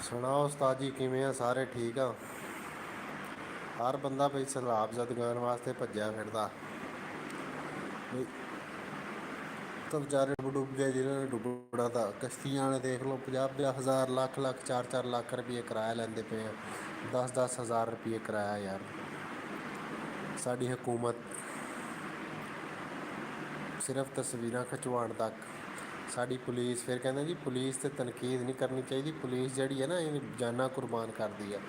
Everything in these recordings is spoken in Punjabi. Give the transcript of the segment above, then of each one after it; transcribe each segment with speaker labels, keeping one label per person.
Speaker 1: ਸੁਣਾਓ ਉਸਤਾਦ ਜੀ, ਕਿਵੇਂ ਆ? ਸਾਰੇ ਠੀਕ ਆ? ਹਰ ਬੰਦਾ ਬਈ ਸਲਾਬ ਜਦਗਾਉਣ ਵਾਸਤੇ ਭੱਜਿਆ ਫਿਰਦਾ ਬਈ। ਤਾਂ ਵਿਚਾਰੇ ਡੁੱਬ ਗਏ ਜਿਹਨਾਂ ਨੇ ਡੁੱਬਣਾ। ਤਾਂ ਕਸ਼ਤੀਆਂ ਵਾਲੇ ਦੇਖ ਲਓ, 50-50 ਹਜ਼ਾਰ, ਲੱਖ ਲੱਖ, 4-4 ਲੱਖ ਰੁਪਏ ਕਿਰਾਇਆ ਲੈਂਦੇ ਪਏ ਆ। 10-10 ਹਜ਼ਾਰ ਰੁਪਏ ਕਿਰਾਇਆ ਯਾਰ। ਸਾਡੀ ਹਕੂਮਤ ਸਿਰਫ ਤਸਵੀਰਾਂ ਖਿਚਵਾਉਣ ਤੱਕ। ਸਾਡੀ ਪੁਲਿਸ ਫਿਰ ਕਹਿੰਦੇ ਜੀ ਪੁਲਿਸ 'ਤੇ ਤਨਕੀਦ ਨਹੀਂ ਕਰਨੀ ਚਾਹੀਦੀ। ਪੁਲਿਸ ਜਿਹੜੀ ਹੈ ਨਾ, ਇਹ ਜਾਨਾਂ ਕੁਰਬਾਨ ਕਰਦੀ ਆ।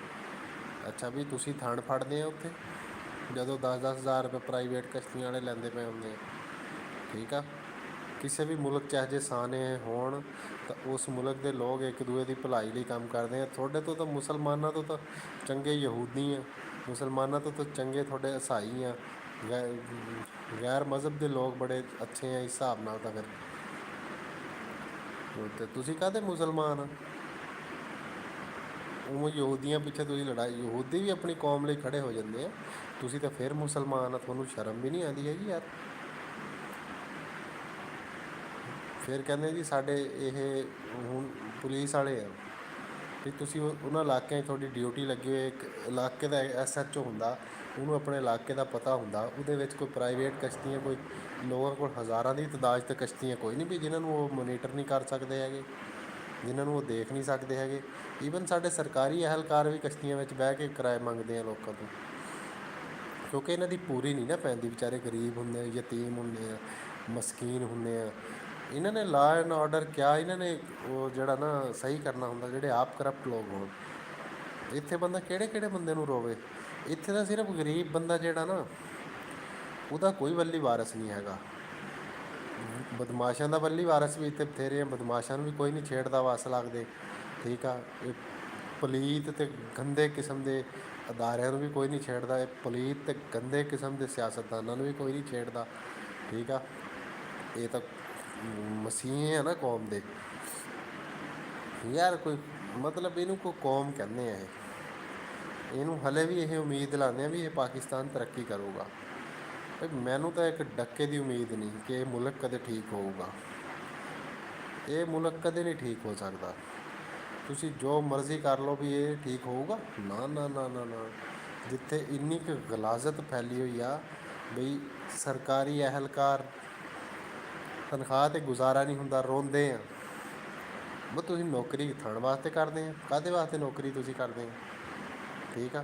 Speaker 1: ਅੱਛਾ ਵੀ ਤੁਸੀਂ ਥਣ ਫੜਦੇ ਆ ਉੱਥੇ, ਜਦੋਂ 10-10 ਹਜ਼ਾਰ ਰੁਪਏ ਪ੍ਰਾਈਵੇਟ ਕਸ਼ਤੀਆਂ ਵਾਲੇ ਲੈਂਦੇ ਪਏ ਹੁੰਦੇ ਆ। ਠੀਕ ਆ, ਕਿਸੇ ਵੀ ਮੁਲਕ 'ਚ ਇਹੋ ਜਿਹੇ ਸਾਨੇ ਹੋਣ ਤਾਂ ਉਸ ਮੁਲਕ ਦੇ ਲੋਕ ਇੱਕ ਦੂਏ ਦੀ ਭਲਾਈ ਲਈ ਕੰਮ ਕਰਦੇ ਆ। ਤੁਹਾਡੇ ਤੋਂ ਤਾਂ ਮੁਸਲਮਾਨਾਂ ਤੋਂ ਤਾਂ ਚੰਗੇ ਯਹੂਦੀ ਆ, ਮੁਸਲਮਾਨਾਂ ਤੋਂ ਤਾਂ ਚੰਗੇ ਤੁਹਾਡੇ ਈਸਾਈ ਆ। ਗੈਰ ਮਜ਼ਹਬ ਦੇ ਲੋਕ ਬੜੇ ਅੱਛੇ ਆ ਇਸ ਹਿਸਾਬ ਨਾਲ। ਤਾਂ ਫਿਰ ਅਤੇ ਤੁਸੀਂ ਕਾਹਦੇ ਮੁਸਲਮਾਨ ਆ? ਉਹ ਯਹੂਦੀਆਂ ਪਿੱਛੇ ਤੁਸੀਂ ਲੜਾਈ, ਯਹੂਦੀ ਵੀ ਆਪਣੀ ਕੌਮ ਲਈ ਖੜ੍ਹੇ ਹੋ ਜਾਂਦੇ ਆ, ਤੁਸੀਂ ਤਾਂ ਫਿਰ ਮੁਸਲਮਾਨ ਆ। ਤੁਹਾਨੂੰ ਸ਼ਰਮ ਵੀ ਨਹੀਂ ਆਉਂਦੀ ਹੈਗੀ ਯਾਰ। ਫਿਰ ਕਹਿੰਦੇ ਜੀ ਸਾਡੇ ਇਹ ਹੁਣ ਪੁਲਿਸ ਵਾਲੇ ਆ ਵੀ ਤੁਸੀਂ ਉਹਨਾਂ ਇਲਾਕਿਆਂ 'ਚ ਤੁਹਾਡੀ ਡਿਊਟੀ ਲੱਗੀ ਹੋਈ। ਇੱਕ ਇਲਾਕੇ ਦਾ SHO ਹੁੰਦਾ, ਉਹਨੂੰ ਆਪਣੇ ਇਲਾਕੇ ਦਾ ਪਤਾ ਹੁੰਦਾ। ਉਹਦੇ ਵਿੱਚ ਕੋਈ ਪ੍ਰਾਈਵੇਟ ਕਸ਼ਤੀਆਂ, ਕੋਈ ਲੋਕਾਂ ਕੋਲ ਹਜ਼ਾਰਾਂ ਦੀ ਤਾਦਾਦ 'ਚ ਕਸ਼ਤੀਆਂ ਕੋਈ ਨਹੀਂ ਵੀ ਜਿਨ੍ਹਾਂ ਨੂੰ ਉਹ ਮੋਨੀਟਰ ਨਹੀਂ ਕਰ ਸਕਦੇ ਹੈਗੇ, ਜਿਨ੍ਹਾਂ ਨੂੰ ਉਹ ਦੇਖ ਨਹੀਂ ਸਕਦੇ ਹੈਗੇ। ਈਵਨ ਸਾਡੇ ਸਰਕਾਰੀ ਅਹਿਲਕਾਰ ਵੀ ਕਸ਼ਤੀਆਂ ਵਿੱਚ ਬਹਿ ਕੇ ਕਿਰਾਏ ਮੰਗਦੇ ਆ ਲੋਕਾਂ ਤੋਂ, ਕਿਉਂਕਿ ਇਹਨਾਂ ਦੀ ਪੂਰੀ ਨਹੀਂ ਨਾ ਪੈਂਦੀ। ਵਿਚਾਰੇ ਗਰੀਬ ਹੁੰਦੇ ਆ, ਯਤੀਮ ਹੁੰਦੇ ਆ, ਮਸਕੀਨ ਹੁੰਦੇ ਆ। ਇਹਨਾਂ ਨੇ ਲਾਅ ਐਂਡ ਆਰਡਰ ਕਿਆ, ਇਹਨਾਂ ਨੇ ਉਹ ਜਿਹੜਾ ਨਾ ਸਹੀ ਕਰਨਾ ਹੁੰਦਾ, ਜਿਹੜੇ ਆਪ ਕਰਪਟ ਲੋਕ ਹੋਣ। ਇੱਥੇ ਬੰਦਾ ਕਿਹੜੇ ਕਿਹੜੇ ਬੰਦੇ ਨੂੰ ਰੋਵੇ? ਇੱਥੇ ਤਾਂ ਸਿਰਫ ਗਰੀਬ ਬੰਦਾ ਜਿਹੜਾ ਨਾ, ਉਹਦਾ ਕੋਈ ਵੱਲੀ ਵਾਰਸ ਨਹੀਂ ਹੈਗਾ। ਬਦਮਾਸ਼ਾਂ ਦਾ ਵੱਲੀ ਵਾਰਸ ਵੀ ਇੱਥੇ ਬਥੇਰੇ ਆ, ਬਦਮਾਸ਼ਾਂ ਨੂੰ ਵੀ ਕੋਈ ਨਹੀਂ ਛੇੜਦਾ ਵਸ ਲੱਗਦੇ। ਠੀਕ ਆ, ਇਹ ਪਲੀਤ ਅਤੇ ਗੰਦੇ ਕਿਸਮ ਦੇ ਅਦਾਰਿਆਂ ਨੂੰ ਵੀ ਕੋਈ ਨਹੀਂ ਛੇੜਦਾ। ਇਹ ਪਲੀਤ ਅਤੇ ਗੰਦੇ ਕਿਸਮ ਦੇ ਸਿਆਸਤਦਾਨਾਂ ਨੂੰ ਵੀ ਕੋਈ ਨਹੀਂ ਛੇੜਦਾ। ਠੀਕ ਆ, ਇਹ ਤਾਂ ਮਸੀਹ ਆ ਨਾ ਕੌਮ ਦੇ ਯਾਰ। ਕੋਈ ਮਤਲਬ ਇਹਨੂੰ ਕੋਈ ਕੌਮ ਕਹਿੰਦੇ ਆ ਇਹਨੂੰ ਹਲੇ ਵੀ ਇਹ ਉਮੀਦ ਲਾਉਂਦੇ ਆ ਵੀ ਇਹ ਪਾਕਿਸਤਾਨ ਤਰੱਕੀ ਕਰੂਗਾ। ਮੈਨੂੰ ਤਾਂ ਇੱਕ ਡੱਕੇ ਦੀ ਉਮੀਦ ਨਹੀਂ ਕਿ ਇਹ ਮੁਲਕ ਕਦੇ ਠੀਕ ਹੋਊਗਾ। ਇਹ ਮੁਲਕ ਕਦੇ ਨਹੀਂ ਠੀਕ ਹੋ ਸਕਦਾ। ਤੁਸੀਂ ਜੋ ਮਰਜ਼ੀ ਕਰ ਲਓ ਵੀ ਇਹ ਠੀਕ ਹੋਊਗਾ, ਨਾ ਨਾ ਨਾ ਨਾ ਨਾ। ਜਿੱਥੇ ਇੰਨੀ ਕੁ ਗਲਾਜ਼ਤ ਫੈਲੀ ਹੋਈ ਆ ਬਈ ਸਰਕਾਰੀ ਅਹਿਲਕਾਰ ਤਨਖਾਹ 'ਤੇ ਗੁਜ਼ਾਰਾ ਨਹੀਂ ਹੁੰਦਾ, ਰੋਂਦੇ ਆ। ਬਸ ਤੁਸੀਂ ਨੌਕਰੀ ਖਾਣ ਵਾਸਤੇ ਕਰਦੇ ਆ? ਕਾਹਦੇ ਵਾਸਤੇ ਨੌਕਰੀ ਤੁਸੀਂ ਕਰਦੇ ਆ? ਠੀਕ ਆ,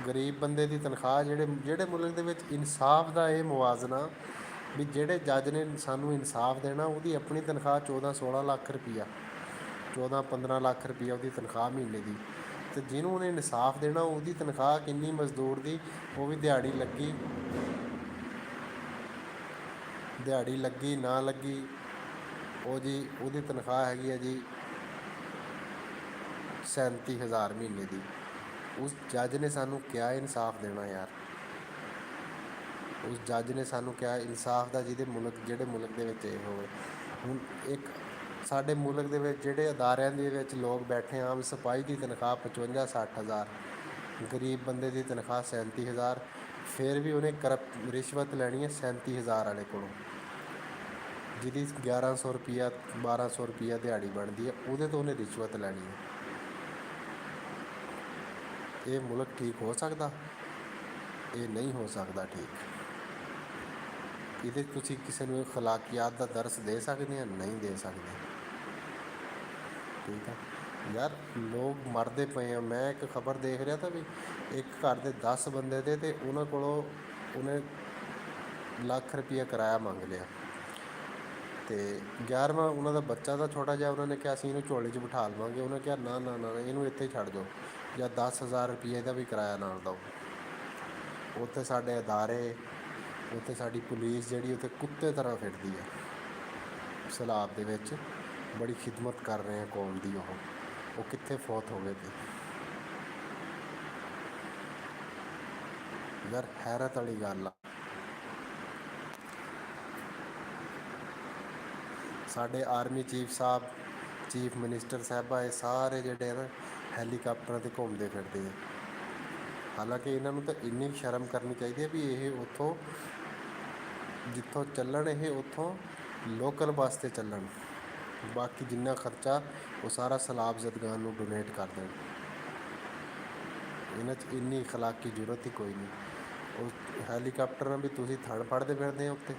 Speaker 1: ਗਰੀਬ ਬੰਦੇ ਦੀ ਤਨਖਾਹ, ਜਿਹੜੇ ਮੁਲਕ ਦੇ ਵਿੱਚ ਇਨਸਾਫ ਦਾ ਇਹ ਮੁਵਾਜ਼ਨਾ ਵੀ ਜਿਹੜੇ ਜੱਜ ਨੇ ਸਾਨੂੰ ਇਨਸਾਫ ਦੇਣਾ, ਉਹਦੀ ਆਪਣੀ ਤਨਖਾਹ 14-16 ਲੱਖ ਰੁਪਈਆ, 14-15 ਲੱਖ ਰੁਪਈਆ ਉਹਦੀ ਤਨਖਾਹ ਮਹੀਨੇ ਦੀ। ਅਤੇ ਜਿਹਨੂੰ ਉਹਨੇ ਇਨਸਾਫ ਦੇਣਾ ਉਹਦੀ ਤਨਖਾਹ ਕਿੰਨੀ ਮਜ਼ਦੂਰ ਦੀ? ਉਹ ਵੀ ਦਿਹਾੜੀ ਲੱਗੀ ਨਾ ਲੱਗੀ, ਉਹ ਜੀ ਉਹਦੀ ਤਨਖਾਹ ਹੈਗੀ ਹੈ ਜੀ 37,000 ਮਹੀਨੇ ਦੀ। ਉਸ ਜੱਜ ਨੇ ਸਾਨੂੰ ਕਿਹਾ ਇਨਸਾਫ ਦੇਣਾ ਯਾਰ। ਉਸ ਜੱਜ ਨੇ ਸਾਨੂੰ ਕਿਹਾ ਇਨਸਾਫ ਦਾ, ਜਿਹੜੇ ਮੁਲਕ ਦੇ ਵਿੱਚ ਇਹ ਹੋਵੇ। ਹੁਣ ਇੱਕ ਸਾਡੇ ਮੁਲਕ ਦੇ ਵਿੱਚ ਜਿਹੜੇ ਅਦਾਰਿਆਂ ਦੇ ਵਿੱਚ ਲੋਕ ਬੈਠੇ, ਆਮ ਸਿਪਾਹੀ ਦੀ ਤਨਖਾਹ 55-60 ਹਜ਼ਾਰ, ਗਰੀਬ ਬੰਦੇ ਦੀ ਤਨਖਾਹ 37,000। ਫਿਰ ਵੀ ਉਹਨੇ ਰਿਸ਼ਵਤ ਲੈਣੀ ਹੈ 37,000 ਵਾਲੇ ਕੋਲੋਂ, ਜਿਹਦੀ 1100 ਰੁਪਈਆ 1200 ਰੁਪਈਆ ਦਿਹਾੜੀ ਬਣਦੀ ਹੈ, ਉਹਦੇ ਤੋਂ ਉਹਨੇ ਰਿਸ਼ਵਤ ਲੈਣੀ ਹੈ। ਇਹ ਮੁਲਕ ਠੀਕ ਹੋ ਸਕਦਾ? ਇਹ ਨਹੀਂ ਹੋ ਸਕਦਾ ਠੀਕ। ਇਹਦੇ ਤੁਸੀਂ ਕਿਸੇ ਨੂੰ ਅਖਲਾਕੀਆਤ ਦਾ ਦਰਸ ਦੇ ਸਕਦੇ ਆ? ਨਹੀਂ ਦੇ ਸਕਦੇ। ਠੀਕ ਆ ਯਾਰ, ਲੋਕ ਮਰਦੇ ਪਏ ਆ। ਮੈਂ ਇੱਕ ਖਬਰ ਦੇਖ ਰਿਹਾ ਤਾਂ ਵੀ ਇੱਕ ਘਰ ਦੇ 10 ਬੰਦੇ ਤੇ ਉਹਨਾਂ ਕੋਲੋਂ ਉਹਨੇ ਲੱਖ ਰੁਪਈਆ ਕਿਰਾਇਆ ਮੰਗ ਲਿਆ। ਅਤੇ 11ਵਾਂ ਉਹਨਾਂ ਦਾ ਬੱਚਾ ਤਾਂ ਛੋਟਾ ਜਿਹਾ, ਉਹਨਾਂ ਨੇ ਕਿਹਾ ਅਸੀਂ ਇਹਨੂੰ ਝੋਲੀ 'ਚ ਬਿਠਾ ਲਵਾਂਗੇ। ਉਹਨੇ ਕਿਹਾ ਨਾ ਨਾ ਨਾ, ਇਹਨੂੰ ਇੱਥੇ ਹੀ ਛੱਡ ਦਿਓ, ਜਾਂ 10,000 ਰੁਪਈਏ ਇਹਦਾ ਵੀ ਕਿਰਾਇਆ ਨਾਲ ਦਿਓ। ਉੱਥੇ ਸਾਡੇ ਅਦਾਰੇ, ਉੱਥੇ ਸਾਡੀ ਪੁਲਿਸ ਜਿਹੜੀ ਉੱਥੇ ਕੁੱਤੇ ਤਰ੍ਹਾਂ ਫਿਰਦੀ ਹੈ ਸਲਾਬ ਦੇ ਵਿੱਚ, ਬੜੀ ਖਿਦਮਤ ਕਰ ਰਹੇ ਆ ਕੌਮ ਦੀ। ਉਹ ਕਿੱਥੇ ਫੌਤ ਹੋ ਗਏ ਤੇ ਯਾਰ, ਹੈਰਤ ਵਾਲੀ ਗੱਲ ਆ। ਸਾਡੇ ਆਰਮੀ ਚੀਫ ਸਾਹਿਬ, ਚੀਫ ਮਿਨਿਸਟਰ ਸਾਹਿਬਾ, ਇਹ ਸਾਰੇ ਜਿਹੜੇ ਨਾ ਹੈਲੀਕਾਪਟਰਾਂ 'ਤੇ ਘੁੰਮਦੇ ਫਿਰਦੇ ਆ। ਹਾਲਾਂਕਿ ਇਹਨਾਂ ਨੂੰ ਤਾਂ ਇੰਨੀ ਸ਼ਰਮ ਕਰਨੀ ਚਾਹੀਦੀ ਹੈ ਵੀ ਇਹ ਉੱਥੋਂ ਜਿੱਥੋਂ ਚੱਲਣ, ਇਹ ਉੱਥੋਂ ਲੋਕਲ ਬੱਸ 'ਤੇ ਚੱਲਣ। ਬਾਕੀ ਜਿੰਨਾ ਖਰਚਾ ਉਹ ਸਾਰਾ ਸਲਾਬ ਜ਼ਦਗਾਨ ਨੂੰ ਡੋਨੇਟ ਕਰ ਦੇਣ। ਇਹਨਾਂ 'ਚ ਇੰਨੀ ਅਖਲਾਕੀ ਜ਼ਰੂਰਤ ਹੀ ਕੋਈ ਨਹੀਂ। ਉਹ ਹੈਲੀਕਾਪਟਰਾਂ ਵੀ ਤੁਸੀਂ ਥਣ ਫੜਦੇ ਫਿਰਦੇ ਆ ਉੱਤੇ,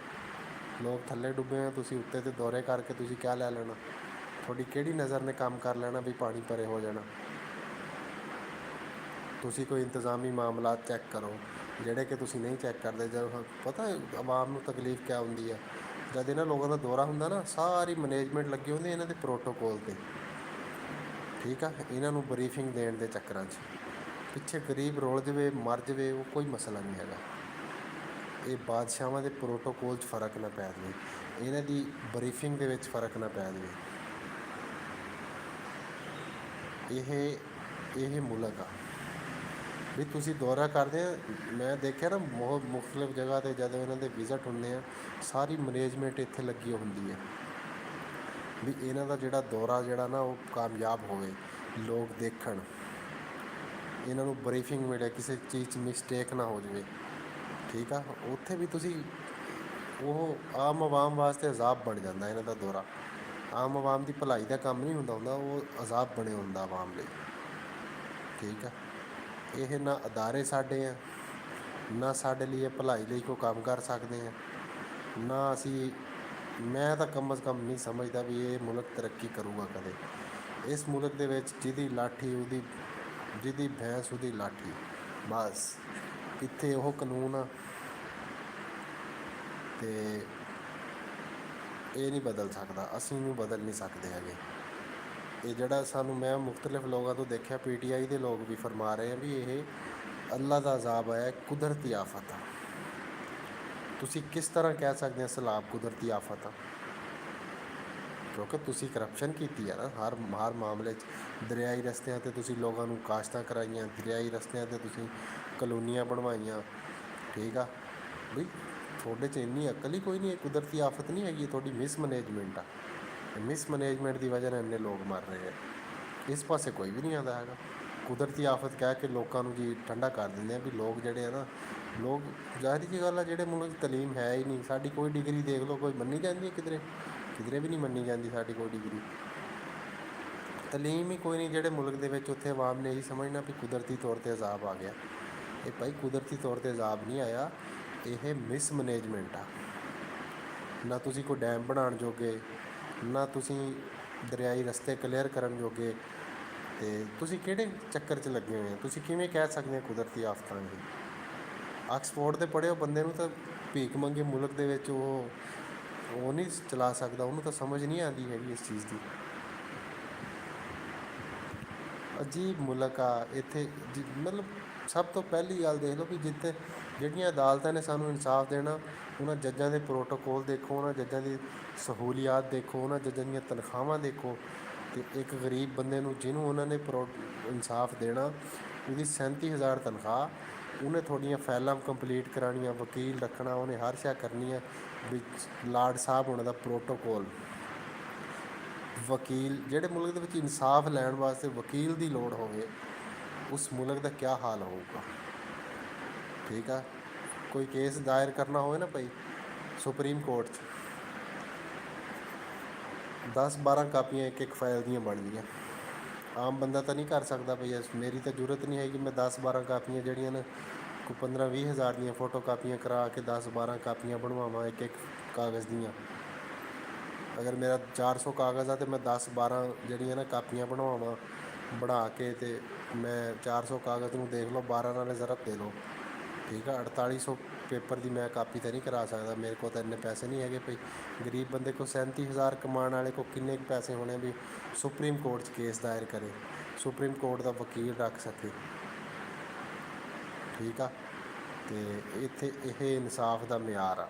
Speaker 1: ਲੋਕ ਥੱਲੇ ਡੁੱਬੇ ਆ, ਤੁਸੀਂ ਉੱਤੇ ਤੇ ਦੌਰੇ ਕਰਕੇ ਤੁਸੀਂ ਕਿਆ ਲੈ ਲੈਣਾ? ਤੁਹਾਡੀ ਕਿਹੜੀ ਨਜ਼ਰ ਨੇ ਕੰਮ ਕਰ ਲੈਣਾ ਵੀ ਪਾਣੀ ਭਰੇ ਹੋ ਜਾਣਾ? ਤੁਸੀਂ ਕੋਈ ਇੰਤਜ਼ਾਮੀ ਮਾਮਲਾਤ ਚੈੱਕ ਕਰੋ ਜਿਹੜੇ ਕਿ ਤੁਸੀਂ ਨਹੀਂ ਚੈੱਕ ਕਰਦੇ। ਜਦ ਪਤਾ ਆਵਾਮ ਨੂੰ ਤਕਲੀਫ ਕਿਆ ਹੁੰਦੀ ਹੈ, ਜਦ ਇਹਨਾਂ ਲੋਕਾਂ ਦਾ ਦੌਰਾ ਹੁੰਦਾ ਨਾ, ਸਾਰੀ ਮੈਨੇਜਮੈਂਟ ਲੱਗੀ ਹੁੰਦੀ ਇਹਨਾਂ ਦੇ ਪ੍ਰੋਟੋਕੋਲ 'ਤੇ, ਠੀਕ ਆ, ਇਹਨਾਂ ਨੂੰ ਬਰੀਫਿੰਗ ਦੇਣ ਦੇ ਚੱਕਰਾਂ 'ਚ। ਪਿੱਛੇ ਗਰੀਬ ਰੁਲ ਜਾਵੇ, ਮਰ ਜਾਵੇ, ਉਹ ਕੋਈ ਮਸਲਾ ਨਹੀਂ ਹੈਗਾ। ਇਹ ਬਾਦਸ਼ਾਹਾਂ ਦੇ ਪ੍ਰੋਟੋਕੋਲ 'ਚ ਫ਼ਰਕ ਨਾ ਪੈ ਜਾਵੇ, ਇਹਨਾਂ ਦੀ ਬਰੀਫਿੰਗ ਦੇ ਵਿੱਚ ਫ਼ਰਕ ਨਾ ਪੈ ਜਾਵੇ। ਇਹ ਮੁਲਕ ਆ ਵੀ ਤੁਸੀਂ ਦੌਰਾ ਕਰਦੇ ਆ। ਮੈਂ ਦੇਖਿਆ ਨਾ ਬਹੁਤ ਮੁਖਤਲਿਫ ਜਗ੍ਹਾ 'ਤੇ ਜਦੋਂ ਇਹਨਾਂ ਦੇ ਵਿਜ਼ਿਟ ਹੁੰਦੇ ਆ, ਸਾਰੀ ਮੈਨੇਜਮੈਂਟ ਇੱਥੇ ਲੱਗੀ ਹੁੰਦੀ ਹੈ ਵੀ ਇਹਨਾਂ ਦਾ ਜਿਹੜਾ ਦੌਰਾ ਜਿਹੜਾ ਨਾ ਉਹ ਕਾਮਯਾਬ ਹੋਵੇ, ਲੋਕ ਦੇਖਣ, ਇਹਨਾਂ ਨੂੰ ਬਰੀਫਿੰਗ ਮਿਲੇ, ਕਿਸੇ ਚੀਜ਼ 'ਚ ਮਿਸਟੇਕ ਨਾ ਹੋ ਜਾਵੇ, ਠੀਕ ਆ। ਉੱਥੇ ਵੀ ਤੁਸੀਂ ਉਹ ਆਮ ਆਵਾਮ ਵਾਸਤੇ ਅਜ਼ਾਬ ਬਣ ਜਾਂਦਾ ਇਹਨਾਂ ਦਾ ਦੌਰਾ। ਆਮ ਆਵਾਮ ਦੀ ਭਲਾਈ ਦਾ ਕੰਮ ਨਹੀਂ ਹੁੰਦਾ, ਉਹ ਅਜ਼ਾਬ ਬਣੇ ਹੁੰਦਾ ਆਵਾਮ ਲਈ, ਠੀਕ ਆ। ਇਹ ਨਾ ਅਦਾਰੇ ਸਾਡੇ ਆ, ਨਾ ਸਾਡੇ ਲਈ ਇਹ ਭਲਾਈ ਲਈ ਕੋਈ ਕੰਮ ਕਰ ਸਕਦੇ ਆ, ਨਾ ਅਸੀਂ, ਮੈਂ ਤਾਂ ਕਮ ਅਜ਼ ਕਮ ਨਹੀਂ ਸਮਝਦਾ ਵੀ ਇਹ ਮੁਲਕ ਤਰੱਕੀ ਕਰੂਗਾ ਕਦੇ। ਇਸ ਮੁਲਕ ਦੇ ਵਿੱਚ ਜਿਹਦੀ ਲਾਠੀ ਉਹਦੀ, ਜਿਹਦੀ ਭੈਂਸ ਉਹਦੀ ਲਾਠੀ, ਬਸ ਇੱਥੇ ਉਹ ਕਾਨੂੰਨ ਆ ਅਤੇ ਇਹ ਨਹੀਂ ਬਦਲ ਸਕਦਾ, ਅਸੀਂ ਇਹਨੂੰ ਬਦਲ ਨਹੀਂ ਸਕਦੇ ਹੈਗੇ। ਇਹ ਜਿਹੜਾ ਸਾਨੂੰ, ਮੈਂ ਮੁਖਤਲਿਫ ਲੋਕਾਂ ਤੋਂ ਦੇਖਿਆ, PTI ਦੇ ਲੋਕ ਵੀ ਫਰਮਾ ਰਹੇ ਆ ਵੀ ਇਹ ਅੱਲਾ ਦਾ ਅਜ਼ਾਬ ਆਇਆ, ਕੁਦਰਤੀ ਆਫਤ ਆ। ਤੁਸੀਂ ਕਿਸ ਤਰ੍ਹਾਂ ਕਹਿ ਸਕਦੇ ਆ ਸੈਲਾਬ ਕੁਦਰਤੀ ਆਫਤ ਆ? ਕਿਉਂਕਿ ਤੁਸੀਂ ਕਰਪਸ਼ਨ ਕੀਤੀ ਆ ਨਾ ਹਰ ਮਾਮਲੇ 'ਚ। ਦਰਿਆਈ ਰਸਤਿਆਂ 'ਤੇ ਤੁਸੀਂ ਲੋਕਾਂ ਨੂੰ ਕਾਸ਼ਤਾਂ ਕਰਾਈਆਂ, ਦਰਿਆਈ ਰਸਤਿਆਂ 'ਤੇ ਤੁਸੀਂ ਕਲੋਨੀਆਂ ਬਣਵਾਈਆਂ, ਠੀਕ ਆ ਬਈ। ਤੁਹਾਡੇ 'ਚ ਇੰਨੀ ਅਕਲ ਹੀ ਕੋਈ ਨਹੀਂ। ਇਹ ਕੁਦਰਤੀ ਆਫਤ ਨਹੀਂ ਹੈਗੀ, ਤੁਹਾਡੀ ਮਿਸਮੈਨੇਜਮੈਂਟ ਆ। ਮਿਸਮੈਨੇਜਮੈਂਟ ਦੀ ਵਜ੍ਹਾ ਨਾਲ ਇੰਨੇ ਲੋਕ ਮਰ ਰਹੇ ਆ। ਇਸ ਪਾਸੇ ਕੋਈ ਵੀ ਨਹੀਂ ਆਉਂਦਾ ਹੈਗਾ। ਕੁਦਰਤੀ ਆਫਤ ਕਹਿ ਕੇ ਲੋਕਾਂ ਨੂੰ ਜੀ ਠੰਡਾ ਕਰ ਦਿੰਦੇ ਆ ਵੀ ਲੋਕ ਜਿਹੜੇ ਆ ਨਾ, ਲੋਕ ਜ਼ਾਹਿਰ ਜਿਹੀ ਗੱਲ ਆ, ਜਿਹੜੇ ਮੁਲਕ ਤਲੀਮ ਹੈ ਹੀ ਨਹੀਂ। ਸਾਡੀ ਕੋਈ ਡਿਗਰੀ ਦੇਖ ਲਓ, ਕੋਈ ਮੰਨੀ ਜਾਂਦੀ ਹੈ ਕਿਧਰੇ ਵੀ ਨਹੀਂ ਮੰਨੀ ਜਾਂਦੀ ਸਾਡੀ ਕੋਈ ਡਿਗਰੀ। ਤਲੀਮ ਹੀ ਕੋਈ ਨਹੀਂ ਜਿਹੜੇ ਮੁਲਕ ਦੇ ਵਿੱਚ, ਉੱਥੇ ਆਵਾਮ ਨੇ ਇਹੀ ਸਮਝਣਾ ਵੀ ਕੁਦਰਤੀ ਤੌਰ 'ਤੇ ਅਜ਼ਾਬ ਆ ਗਿਆ। ਇਹ ਭਾਈ ਕੁਦਰਤੀ ਤੌਰ 'ਤੇ ਅਜ਼ਾਬ ਨਹੀਂ ਆਇਆ, ਇਹ ਮਿਸਮੈਨੇਜਮੈਂਟ ਆ। ਨਾ ਤੁਸੀਂ ਕੋਈ ਡੈਮ ਬਣਾਉਣ ਜੋਗੇ, ਨਾ ਤੁਸੀਂ ਦਰਿਆਈ ਰਸਤੇ ਕਲੀਅਰ ਕਰਨ ਜੋਗੇ, ਅਤੇ ਤੁਸੀਂ ਕਿਹੜੇ ਚੱਕਰ 'ਚ ਲੱਗੇ ਹੋਏ ਆ? ਤੁਸੀਂ ਕਿਵੇਂ ਕਹਿ ਸਕਦੇ ਆ ਕੁਦਰਤੀ ਆਫਤਾਂ ਇਹ? ਆਕਸਫੋਰਡ ਦੇ ਪੜ੍ਹੇ ਹੋ ਬੰਦੇ ਨੂੰ ਤਾਂ ਭੀਖ ਮੰਗੇ ਮੁਲਕ ਦੇ ਵਿੱਚ ਉਹ ਨਹੀਂ ਚਲਾ ਸਕਦਾ, ਉਹਨੂੰ ਤਾਂ ਸਮਝ ਨਹੀਂ ਆਉਂਦੀ ਹੈਗੀ ਇਸ ਚੀਜ਼ ਦੀ। ਅਜੀਬ ਮੁਲਕ ਆ ਇੱਥੇ। ਮਤਲਬ ਸਭ ਤੋਂ ਪਹਿਲੀ ਗੱਲ ਦੇਖ ਲਓ ਵੀ ਜਿੱਥੇ ਜਿਹੜੀਆਂ ਅਦਾਲਤਾਂ ਨੇ ਸਾਨੂੰ ਇਨਸਾਫ ਦੇਣਾ, ਉਹਨਾਂ ਜੱਜਾਂ ਦੇ ਪ੍ਰੋਟੋਕੋਲ ਦੇਖੋ, ਉਹਨਾਂ ਜੱਜਾਂ ਦੀ ਸਹੂਲੀਅਤ ਦੇਖੋ, ਉਹਨਾਂ ਜੱਜਾਂ ਦੀਆਂ ਤਨਖਾਹਾਂ ਦੇਖੋ, ਅਤੇ ਇੱਕ ਗਰੀਬ ਬੰਦੇ ਨੂੰ ਜਿਹਨੂੰ ਉਹਨਾਂ ਨੇ ਇਨਸਾਫ ਦੇਣਾ, ਉਹਦੀ 37,000 ਤਨਖਾਹ, ਉਹਨੇ ਤੁਹਾਡੀਆਂ ਫਾਈਲਾਂ ਕੰਪਲੀਟ ਕਰਾਉਣੀਆਂ, ਵਕੀਲ ਰੱਖਣਾ, ਉਹਨੇ ਹਰ ਸ਼ੈ ਕਰਨੀ ਹੈ ਵੀ ਲਾਰਡ ਸਾਹਿਬ ਹੋਣਾ ਦਾ ਪ੍ਰੋਟੋਕੋਲ। ਵਕੀਲ, ਜਿਹੜੇ ਮੁਲਕ ਦੇ ਵਿੱਚ ਇਨਸਾਫ ਲੈਣ ਵਾਸਤੇ ਵਕੀਲ ਦੀ ਲੋੜ ਹੋਵੇ, ਉਸ ਮੁਲਕ ਦਾ ਕਿਆ ਹਾਲ ਹੋਊਗਾ, ਠੀਕ ਆ। ਕੋਈ ਕੇਸ ਦਾਇਰ ਕਰਨਾ ਹੋਵੇ ਨਾ ਭਾਈ ਸੁਪਰੀਮ ਕੋਰਟ 'ਚ, 10-12 ਕਾਪੀਆਂ ਇੱਕ ਫਾਈਲ ਦੀਆਂ ਬਣਦੀਆਂ। ਆਮ ਬੰਦਾ ਤਾਂ ਨਹੀਂ ਕਰ ਸਕਦਾ ਭਈ, ਮੇਰੀ ਤਾਂ ਜ਼ਰੂਰਤ ਨਹੀਂ ਹੈਗੀ ਮੈਂ 10-12 ਕਾਪੀਆਂ ਜਿਹੜੀਆਂ ਨੇ ਕੋਈ 15-20 ਹਜ਼ਾਰ ਦੀਆਂ ਫੋਟੋ ਕਾਪੀਆਂ ਕਰਾ ਕੇ 10-12 ਕਾਪੀਆਂ ਬਣਵਾਵਾਂ ਇੱਕ ਕਾਗਜ਼ ਦੀਆਂ। ਅਗਰ ਮੇਰਾ 400 ਕਾਗਜ਼ ਆ ਅਤੇ ਮੈਂ 10-12 ਜਿਹੜੀਆਂ ਨਾ ਕਾਪੀਆਂ ਬਣਵਾਵਾਂ, ਬਣਾ ਕੇ ਅਤੇ ਮੈਂ 400 ਕਾਗਜ਼ ਨੂੰ ਦੇਖ ਲਓ, 12 ਨਾਲ ਜ਼ਰਬ ਦੇ ਲਓ, ਠੀਕ ਆ। 4800 ਪੇਪਰ ਦੀ ਮੈਂ ਕਾਪੀ ਤਾਂ ਨਹੀਂ ਕਰਾ ਸਕਦਾ, ਮੇਰੇ ਕੋਲ ਤਾਂ ਇੰਨੇ ਪੈਸੇ ਨਹੀਂ ਹੈਗੇ ਭਈ। ਗਰੀਬ ਬੰਦੇ ਕੋਲ 37,000 ਕਮਾਉਣ ਵਾਲੇ ਕੋਲ ਕਿੰਨੇ ਕੁ ਪੈਸੇ ਹੋਣੇ ਵੀ ਸੁਪਰੀਮ ਕੋਰਟ 'ਚ ਕੇਸ ਦਾਇਰ ਕਰੇ, ਸੁਪਰੀਮ ਕੋਰਟ ਦਾ ਵਕੀਲ ਰੱਖ ਸਕੇ, ਠੀਕ ਆ। ਅਤੇ ਇੱਥੇ ਇਹ ਇਨਸਾਫ ਦਾ ਮਿਆਰ ਆ।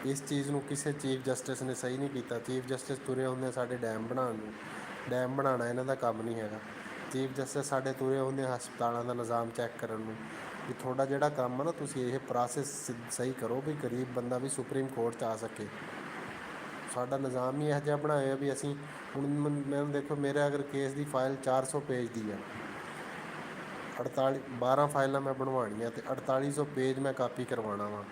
Speaker 1: ਇਸ ਚੀਜ਼ ਨੂੰ ਕਿਸੇ ਚੀਫ ਜਸਟਿਸ ਨੇ ਸਹੀ ਨਹੀਂ ਕੀਤਾ। ਚੀਫ ਜਸਟਿਸ ਤੁਰੇ ਹੁੰਦੇ ਸਾਡੇ ਡੈਮ ਬਣਾਉਣ ਨੂੰ, ਡੈਮ ਬਣਾਉਣਾ ਇਹਨਾਂ ਦਾ ਕੰਮ ਨਹੀਂ ਹੈਗਾ। ਚੀਫ ਜਸਟਿਸ ਸਾਡੇ ਤੁਰੇ ਹੁੰਦੇ ਹਸਪਤਾਲਾਂ ਦਾ ਨਿਜ਼ਾਮ ਚੈੱਕ ਕਰਨ ਨੂੰ, ਵੀ ਤੁਹਾਡਾ ਜਿਹੜਾ ਕੰਮ ਆ ਨਾ, ਤੁਸੀਂ ਇਹ ਪ੍ਰੋਸੈਸ ਸਹੀ ਕਰੋ ਵੀ ਗਰੀਬ ਬੰਦਾ ਵੀ ਸੁਪਰੀਮ ਕੋਰਟ 'ਚ ਆ ਸਕੇ। ਸਾਡਾ ਨਿਜ਼ਾਮ ਹੀ ਇਹੋ ਜਿਹਾ ਬਣਾਇਆ ਵੀ ਅਸੀਂ ਹੁਣ ਮੈਨੂੰ ਦੇਖੋ, ਮੇਰੇ ਅਗਰ ਕੇਸ ਦੀ ਫਾਈਲ 400 ਪੇਜ ਦੀ ਆ, 12 ਫਾਈਲਾਂ ਮੈਂ ਬਣਵਾਉਣੀਆਂ ਅਤੇ 4800 ਪੇਜ ਮੈਂ ਕਾਪੀ ਕਰਵਾਉਣਾ ਵਾ।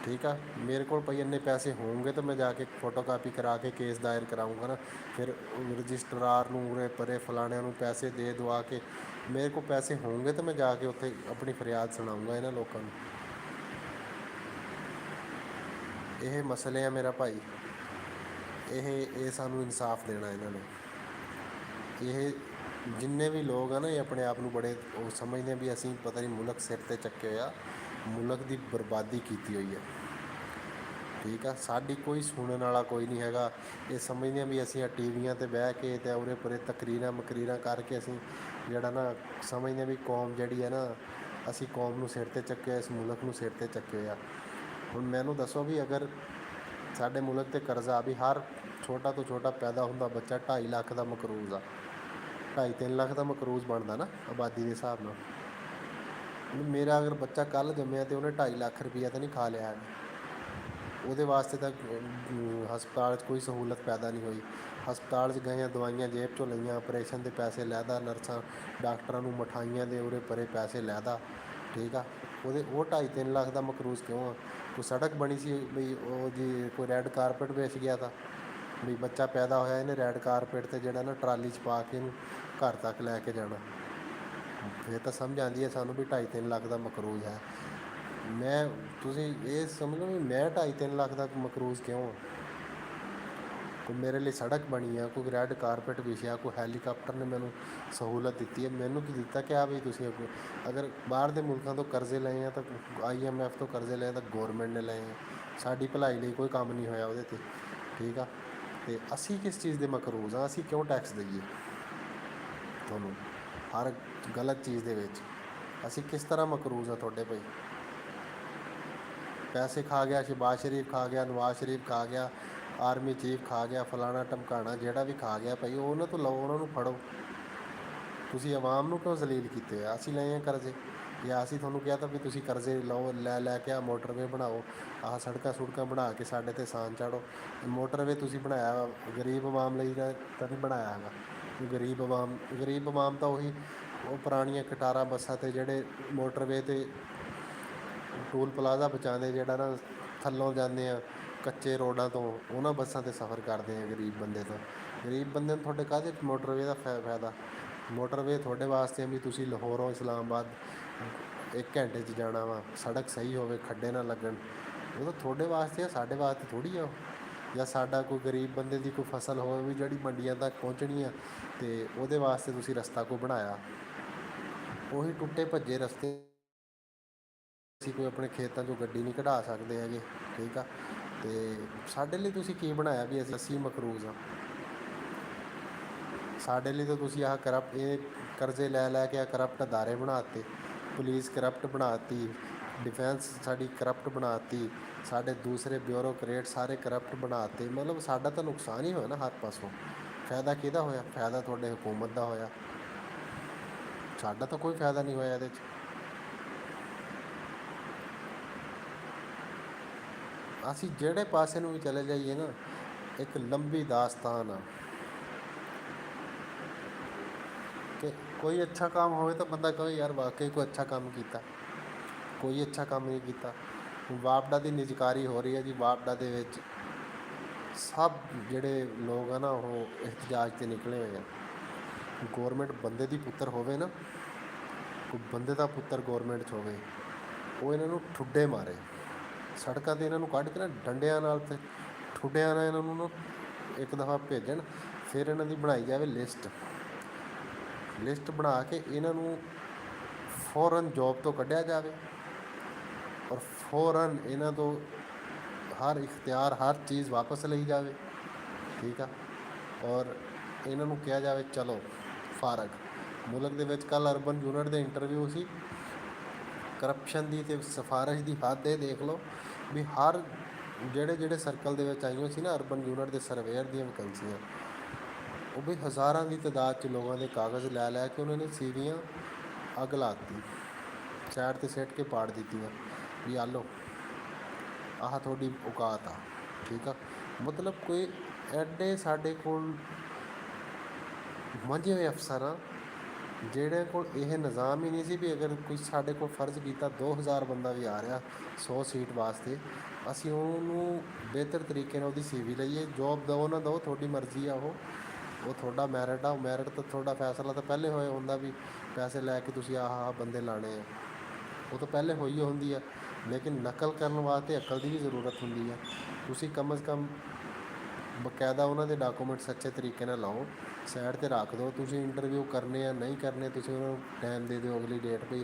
Speaker 1: ਠੀਕ ਆ। ਮੇਰੇ ਕੋਲ ਭਾਈ ਇੰਨੇ ਪੈਸੇ ਹੋਣਗੇ ਤਾਂ ਮੈਂ ਜਾ ਕੇ ਫੋਟੋਕਾਪੀ ਕਰਾ ਕੇ ਕੇਸ ਦਾਇਰ ਕਰਾਊਂਗਾ ਨਾ। ਫਿਰ ਰਜਿਸਟਰਾਰ ਨੂੰ ਉਰੇ ਪਰੇ ਫਲਾਣਿਆਂ ਨੂੰ ਪੈਸੇ ਦੇ ਦਵਾ ਕੇ, ਮੇਰੇ ਕੋਲ ਪੈਸੇ ਹੋਣਗੇ ਤਾਂ ਮੈਂ ਜਾ ਕੇ ਉੱਥੇ ਆਪਣੀ ਫਰਿਆਦ ਸੁਣਾਊਂਗਾ ਇਹਨਾਂ ਲੋਕਾਂ ਨੂੰ। ਇਹ ਮਸਲੇ ਆ ਮੇਰਾ ਭਾਈ, ਇਹ ਸਾਨੂੰ ਇਨਸਾਫ ਦੇਣਾ ਇਹਨਾਂ ਨੇ। ਇਹ ਜਿੰਨੇ ਵੀ ਲੋਕ ਆ ਨਾ, ਇਹ ਆਪਣੇ ਆਪ ਨੂੰ ਬੜੇ ਉਹ ਸਮਝਦੇ ਵੀ ਅਸੀਂ ਪਤਾ ਨਹੀਂ ਮੁਲਕ ਸਿਰ 'ਤੇ ਚੱਕੇ ਹੋਇਆ, ਮੁਲਕ ਦੀ ਬਰਬਾਦੀ ਕੀਤੀ ਹੋਈ ਹੈ। ਠੀਕ ਆ। ਸਾਡੀ ਕੋਈ ਸੁਣਨ ਵਾਲਾ ਕੋਈ ਨਹੀਂ ਹੈਗਾ। ਇਹ ਸਮਝਦੇ ਹਾਂ ਵੀ ਅਸੀਂ ਟੀਵੀਆਂ 'ਤੇ ਬਹਿ ਕੇ ਅਤੇ ਉਰੇ ਪਰੇ ਤਕਰੀਰਾਂ ਕਰਕੇ ਅਸੀਂ ਜਿਹੜਾ ਨਾ ਸਮਝਦੇ ਵੀ ਕੌਮ ਜਿਹੜੀ ਹੈ ਨਾ, ਅਸੀਂ ਕੌਮ ਨੂੰ ਸਿਰ 'ਤੇ ਚੱਕਿਆ, ਇਸ ਮੁਲਕ ਨੂੰ ਸਿਰ 'ਤੇ ਚੱਕੇ ਆ। ਹੁਣ ਮੈਨੂੰ ਦੱਸੋ ਵੀ ਅਗਰ ਸਾਡੇ ਮੁਲਕ 'ਤੇ ਕਰਜ਼ਾ ਵੀ ਹਰ ਛੋਟਾ ਤੋਂ ਛੋਟਾ ਪੈਦਾ ਹੁੰਦਾ ਬੱਚਾ 2.5 ਲੱਖ ਦਾ ਮਕਰੂਜ਼ ਆ, 2.5-3 ਲੱਖ ਦਾ ਮਕਰੂਜ਼ ਬਣਦਾ ਨਾ ਆਬਾਦੀ ਦੇ ਹਿਸਾਬ ਨਾਲ। ਮੇਰਾ ਅਗਰ ਬੱਚਾ ਕੱਲ੍ਹ ਜੰਮਿਆ ਅਤੇ ਉਹਨੇ 2.5 ਲੱਖ ਰੁਪਈਆ ਤਾਂ ਨਹੀਂ ਖਾ ਲਿਆ ਹੈ, ਉਹਦੇ ਵਾਸਤੇ ਤਾਂ ਹਸਪਤਾਲ 'ਚ ਕੋਈ ਸਹੂਲਤ ਪੈਦਾ ਨਹੀਂ ਹੋਈ। ਹਸਪਤਾਲ 'ਚ ਗਏ, ਦਵਾਈਆਂ ਜੇਬ 'ਚੋਂ ਲਈਆਂ, ਆਪਰੇਸ਼ਨ ਦੇ ਪੈਸੇ ਲੈਦਾ, ਨਰਸਾਂ ਡਾਕਟਰਾਂ ਨੂੰ ਮਿਠਾਈਆਂ ਦੇ ਉਰੇ ਪਰੇ ਪੈਸੇ ਲੈਦਾ। ਠੀਕ ਆ। ਉਹ 2.5-3 ਲੱਖ ਦਾ ਮਕਰੂਜ਼ ਕਿਉਂ ਆ? ਕੋਈ ਸੜਕ ਬਣੀ ਸੀ ਬਈ ਉਹ ਜੀ, ਕੋਈ ਰੈੱਡ ਕਾਰਪੇਟ ਵਿਛ ਗਿਆ ਤਾਂ ਵੀ ਬੱਚਾ ਪੈਦਾ ਹੋਇਆ, ਇਹਨੇ ਰੈੱਡ ਕਾਰਪੇਟ 'ਤੇ ਜਿਹੜਾ ਨਾ ਟਰਾਲੀ 'ਚ ਪਾ ਕੇ ਇਹਨੂੰ ਘਰ ਤੱਕ ਲੈ ਕੇ ਜਾਣਾ। ਫਿਰ ਤਾਂ ਸਮਝ ਆਉਂਦੀ ਹੈ ਸਾਨੂੰ ਵੀ 2.5-3 ਲੱਖ ਦਾ ਮਕਰੂਜ਼ ਹੈ। ਤੁਸੀਂ ਇਹ ਸਮਝ ਲਓ ਵੀ ਮੈਂ 2.5-3 ਲੱਖ ਦਾ ਮਕਰੂਜ਼ ਕਿਉਂ ਆ? ਕੋਈ ਮੇਰੇ ਲਈ ਸੜਕ ਬਣੀ ਆ, ਕੋਈ ਰੈੱਡ ਕਾਰਪੇਟ ਵਿਛਿਆ, ਕੋਈ ਹੈਲੀਕਾਪਟਰ ਨੇ ਮੈਨੂੰ ਸਹੂਲਤ ਦਿੱਤੀ ਹੈ। ਮੈਨੂੰ ਕੀ ਦਿੱਤਾ ਕਿ ਵੀ ਤੁਸੀਂ ਅਗਰ ਬਾਹਰ ਦੇ ਮੁਲਕਾਂ ਤੋਂ ਕਰਜ਼ੇ ਲਏ ਆ ਤਾਂ IMF ਤੋਂ ਕਰਜ਼ੇ ਲਏ ਤਾਂ ਗੌਰਮੈਂਟ ਨੇ ਲਏ ਆ। ਸਾਡੀ ਭਲਾਈ ਲਈ ਕੋਈ ਕੰਮ ਨਹੀਂ ਹੋਇਆ ਉਹਦੇ 'ਤੇ। ਠੀਕ ਆ। ਅਤੇ ਅਸੀਂ ਕਿਸ ਚੀਜ਼ ਦੇ ਮਕਰੂਜ਼ ਹਾਂ? ਅਸੀਂ ਕਿਉਂ ਟੈਕਸ ਦੇਈਏ ਤੁਹਾਨੂੰ ਹਰ ਗਲਤ ਚੀਜ਼ ਦੇ ਵਿੱਚ? ਅਸੀਂ ਕਿਸ ਤਰ੍ਹਾਂ ਮਕਰੂਜ਼ ਆ ਤੁਹਾਡੇ ਭਾਈ? ਪੈਸੇ ਖਾ ਗਿਆ, ਸ਼ਹਿਬਾਜ਼ ਸ਼ਰੀਫ ਖਾ ਗਿਆ, ਨਵਾਜ਼ ਸ਼ਰੀਫ ਖਾ ਗਿਆ, ਆਰਮੀ ਚੀਫ ਖਾ ਗਿਆ, ਫਲਾਣਾ ਟਮਕਾਣਾ ਜਿਹੜਾ ਵੀ ਖਾ ਗਿਆ ਭਾਈ, ਉਹਨਾਂ ਤੋਂ ਲਓ, ਉਹਨਾਂ ਨੂੰ ਫੜੋ। ਤੁਸੀਂ ਆਵਾਮ ਨੂੰ ਕਿਉਂ ਜ਼ਲੀਲ ਕੀਤੇ ਆ? ਅਸੀਂ ਲਏ ਆ ਕਰਜ਼ੇ, ਜਾਂ ਅਸੀਂ ਤੁਹਾਨੂੰ ਕਿਹਾ ਤਾਂ ਵੀ ਤੁਸੀਂ ਕਰਜ਼ੇ ਲਓ, ਲੈ ਕੇ ਮੋਟਰਵੇ ਬਣਾਓ, ਆਹ ਸੜਕਾਂ ਬਣਾ ਕੇ ਸਾਡੇ 'ਤੇ ਸਾਨ ਚਾੜੋ। ਮੋਟਰਵੇ ਤੁਸੀਂ ਬਣਾਇਆ ਗਰੀਬ ਆਵਾਮ ਲਈ ਤਾਂ ਨਹੀਂ ਬਣਾਇਆ ਹੈਗਾ। ਗਰੀਬ ਆਵਾਮ ਤਾਂ ਉਹ ਪੁਰਾਣੀਆਂ ਕਟਾਰਾਂ ਬੱਸਾਂ 'ਤੇ ਜਿਹੜੇ ਮੋਟਰਵੇ 'ਤੇ ਟੂਲ ਪਲਾਜ਼ਾ ਬਚਾਉਂਦੇ, ਜਿਹੜਾ ਨਾ ਥੱਲੋਂ ਜਾਂਦੇ ਆ ਕੱਚੇ ਰੋਡਾਂ ਤੋਂ, ਉਹਨਾਂ ਬੱਸਾਂ 'ਤੇ ਸਫ਼ਰ ਕਰਦੇ ਆ ਗਰੀਬ ਬੰਦੇ ਤੋਂ। ਗਰੀਬ ਬੰਦੇ ਨੂੰ ਤੁਹਾਡੇ ਕਾਹਦੇ ਮੋਟਰਵੇ ਦਾ ਫਾਇਦਾ? ਮੋਟਰਵੇ ਤੁਹਾਡੇ ਵਾਸਤੇ ਵੀ ਤੁਸੀਂ ਲਾਹੌਰੋਂ ਇਸਲਾਮਾਬਾਦ 1 ਘੰਟੇ 'ਚ ਜਾਣਾ ਵਾ, ਸੜਕ ਸਹੀ ਹੋਵੇ, ਖੱਡੇ ਨਾ ਲੱਗਣ, ਉਹ ਤਾਂ ਤੁਹਾਡੇ ਵਾਸਤੇ ਆ, ਸਾਡੇ ਵਾਸਤੇ ਥੋੜ੍ਹੀ ਆ। ਜਾਂ ਸਾਡਾ ਕੋਈ ਗਰੀਬ ਬੰਦੇ ਦੀ ਕੋਈ ਫਸਲ ਹੋਵੇ ਵੀ ਜਿਹੜੀ ਮੰਡੀਆਂ ਤੱਕ ਪਹੁੰਚਣੀ ਆ, ਅਤੇ ਉਹਦੇ ਵਾਸਤੇ ਤੁਸੀਂ ਰਸਤਾ ਕੋਈ ਬਣਾਇਆ, ਉਹੀ ਟੁੱਟੇ ਭੱਜੇ ਰਸਤੇ ਅਸੀਂ ਕੋਈ ਆਪਣੇ ਖੇਤਾਂ 'ਚੋਂ ਗੱਡੀ ਨਹੀਂ ਕਢਾ ਸਕਦੇ ਹੈਗੇ। ਠੀਕ ਆ। ਅਤੇ ਸਾਡੇ ਲਈ ਤੁਸੀਂ ਕੀ ਬਣਾਇਆ ਵੀ ਅਸੀਂ ਮਕਰੂਜ਼ ਹਾਂ? ਸਾਡੇ ਲਈ ਤਾਂ ਤੁਸੀਂ ਇਹ ਕਰਜ਼ੇ ਲੈ ਕੇ ਕਰਪਟ ਅਦਾਰੇ ਬਣਾ ਦਿੱਤੇ, ਪੁਲਿਸ ਕਰਪਟ ਬਣਾ ਦਿੱਤੀ, ਡਿਫੈਂਸ ਸਾਡੀ ਕਰਪਟ ਬਣਾ ਦਿੱਤੀ, ਸਾਡੇ ਦੂਸਰੇ ਬਿਊਰੋਕਰੇਟ ਸਾਰੇ ਕਰਪਟ ਬਣਾ ਦਿੱਤੇ। ਮਤਲਬ ਸਾਡਾ ਤਾਂ ਨੁਕਸਾਨ ਹੀ ਹੋਇਆ ਨਾ ਹਰ ਪਾਸੋਂ। ਫਾਇਦਾ ਕਿਹਦਾ ਹੋਇਆ? ਫਾਇਦਾ ਤੁਹਾਡੇ ਹੁਕੂਮਤ ਦਾ ਹੋਇਆ, ਸਾਡਾ ਤਾਂ ਕੋਈ ਫਾਇਦਾ ਨਹੀਂ ਹੋਇਆ ਇਹਦੇ 'ਚ। ਅਸੀਂ ਜਿਹੜੇ ਪਾਸੇ ਨੂੰ ਵੀ ਚਲੇ ਜਾਈਏ ਨਾ, ਇੱਕ ਲੰਬੀ ਦਾਸਤਾਨ ਆ ਕਿ ਕੋਈ ਅੱਛਾ ਕੰਮ ਹੋਵੇ ਤਾਂ ਬੰਦਾ ਕਹੇ ਯਾਰ ਵਾਕਈ ਕੋਈ ਅੱਛਾ ਕੰਮ ਕੀਤਾ। ਕੋਈ ਅੱਛਾ ਕੰਮ ਨਹੀਂ ਕੀਤਾ। ਵਾਪਡਾ ਦੀ ਨਿਜਕਾਰੀ ਹੋ ਰਹੀ ਹੈ ਜੀ। ਵਾਪਡਾ ਦੇ ਵਿੱਚ ਸਭ ਜਿਹੜੇ ਲੋਕ ਆ ਨਾ, ਉਹ ਇhtਜਾਜ 'ਤੇ ਨਿਕਲੇ ਹੋਏ ਆ। ਗੌਰਮੈਂਟ ਬੰਦੇ ਦੀ ਪੁੱਤਰ ਹੋਵੇ ਨਾ, ਕੋਈ ਬੰਦੇ ਦਾ ਪੁੱਤਰ ਗੌਰਮੈਂਟ 'ਚ ਹੋਵੇ, ਉਹ ਇਹਨਾਂ ਨੂੰ ਠੁੱਡੇ ਮਾਰੇ, ਸੜਕਾਂ 'ਤੇ ਇਹਨਾਂ ਨੂੰ ਕੱਢ ਕੇ ਨਾ ਡੰਡਿਆਂ ਨਾਲ ਅਤੇ ਠੁੱਡਿਆਂ ਨਾਲ ਇਹਨਾਂ ਨੂੰ ਇੱਕ ਦਫਾ ਭੇਜਣ। ਫਿਰ ਇਹਨਾਂ ਦੀ ਬਣਾਈ ਜਾਵੇ ਲਿਸਟ ਬਣਾ ਕੇ ਇਹਨਾਂ ਨੂੰ ਫੌਰਨ ਜੋਬ ਤੋਂ ਕੱਢਿਆ ਜਾਵੇ, ਔਰ ਫੌਰਨ ਇਹਨਾਂ ਤੋਂ ਹਰ ਇਖਤਿਆਰ, ਹਰ ਚੀਜ਼ ਵਾਪਸ ਲਈ ਜਾਵੇ। ਠੀਕ ਆ। ਔਰ ਇਹਨਾਂ ਨੂੰ ਕਿਹਾ ਜਾਵੇ ਚਲੋ ਫਾਰਗ। ਮੁਲਕ ਦੇ ਵਿੱਚ ਕੱਲ੍ਹ ਅਰਬਨ ਯੂਨਿਟ ਦੇ ਇੰਟਰਵਿਊ ਸੀ, ਕਰਪਸ਼ਨ ਦੀ ਅਤੇ ਸਿਫਾਰਿਸ਼ ਦੀ ਹੱਦ ਇਹ ਦੇਖ ਲਓ ਵੀ ਹਰ ਜਿਹੜੇ ਸਰਕਲ ਦੇ ਵਿੱਚ ਆਈਆਂ ਸੀ ਨਾ ਅਰਬਨ ਯੂਨਿਟ ਦੇ ਸਰਵੇਅਰ ਦੀਆਂ ਵੈਕੈਂਸੀਆਂ, ਉਹ ਵੀ ਹਜ਼ਾਰਾਂ ਦੀ ਤਾਦਾਦ 'ਚ ਲੋਕਾਂ ਦੇ ਕਾਗਜ਼ ਲੈ ਕੇ ਉਹਨਾਂ ਨੇ ਸੀਵੀਆਂ ਅੱਗ ਲਾ ਦਿੱਤੀ, ਸਾਈਡ 'ਤੇ ਸਿੱਟ ਕੇ ਪਾੜ ਦਿੱਤੀਆਂ ਵੀ ਆ ਲਓ, ਆਹ ਤੁਹਾਡੀ ਔਕਾਤ ਆ। ਠੀਕ ਆ। ਮਤਲਬ ਕੋਈ ਐਡੇ ਸਾਡੇ ਕੋਲ ਮੰਝੇ ਹੋਏ ਅਫਸਰ ਆ ਜਿਹੜੇ ਕੋਲ ਇਹ ਨਿਜ਼ਾਮ ਹੀ ਨਹੀਂ ਸੀ ਵੀ ਅਗਰ ਕੋਈ ਸਾਡੇ ਕੋਲ ਫਰਜ਼ ਕੀਤਾ 2000 ਬੰਦਾ ਵੀ ਆ ਰਿਹਾ 100 ਸੀਟ ਵਾਸਤੇ, ਅਸੀਂ ਉਹਨੂੰ ਬਿਹਤਰ ਤਰੀਕੇ ਨਾਲ ਉਹਦੀ CV ਲਈਏ। ਜੋਬ ਦਿਓ ਨਾ ਦਿਓ ਤੁਹਾਡੀ ਮਰਜ਼ੀ ਆ, ਉਹ ਤੁਹਾਡਾ ਮੈਰਿਟ ਆ। ਉਹ ਮੈਰਿਟ ਤਾਂ ਤੁਹਾਡਾ ਫੈਸਲਾ ਤਾਂ ਪਹਿਲੇ ਹੋਇਆ ਹੁੰਦਾ ਵੀ ਪੈਸੇ ਲੈ ਕੇ ਤੁਸੀਂ ਆਹ ਬੰਦੇ ਲਾਣੇ ਆ, ਉਹ ਤਾਂ ਪਹਿਲੇ ਹੋਈ ਹੁੰਦੀ ਆ। ਲੇਕਿਨ ਨਕਲ ਕਰਨ ਵਾਸਤੇ ਅਕਲ ਦੀ ਵੀ ਜ਼ਰੂਰਤ ਹੁੰਦੀ ਆ। ਤੁਸੀਂ ਕਮ ਅਜ਼ ਕਮ ਬਕਾਇਦਾ ਉਹਨਾਂ ਦੇ ਡਾਕੂਮੈਂਟਸ ਅੱਛੇ ਤਰੀਕੇ ਨਾਲ ਲਾਓ, ਸਾਈਡ 'ਤੇ ਰੱਖ ਦਿਓ। ਤੁਸੀਂ ਇੰਟਰਵਿਊ ਕਰਨੇ ਆ ਨਹੀਂ ਕਰਨੇ, ਤੁਸੀਂ ਉਹਨਾਂ ਨੂੰ ਟਾਈਮ ਦੇ ਦਿਓ ਅਗਲੀ ਡੇਟ ਵੀ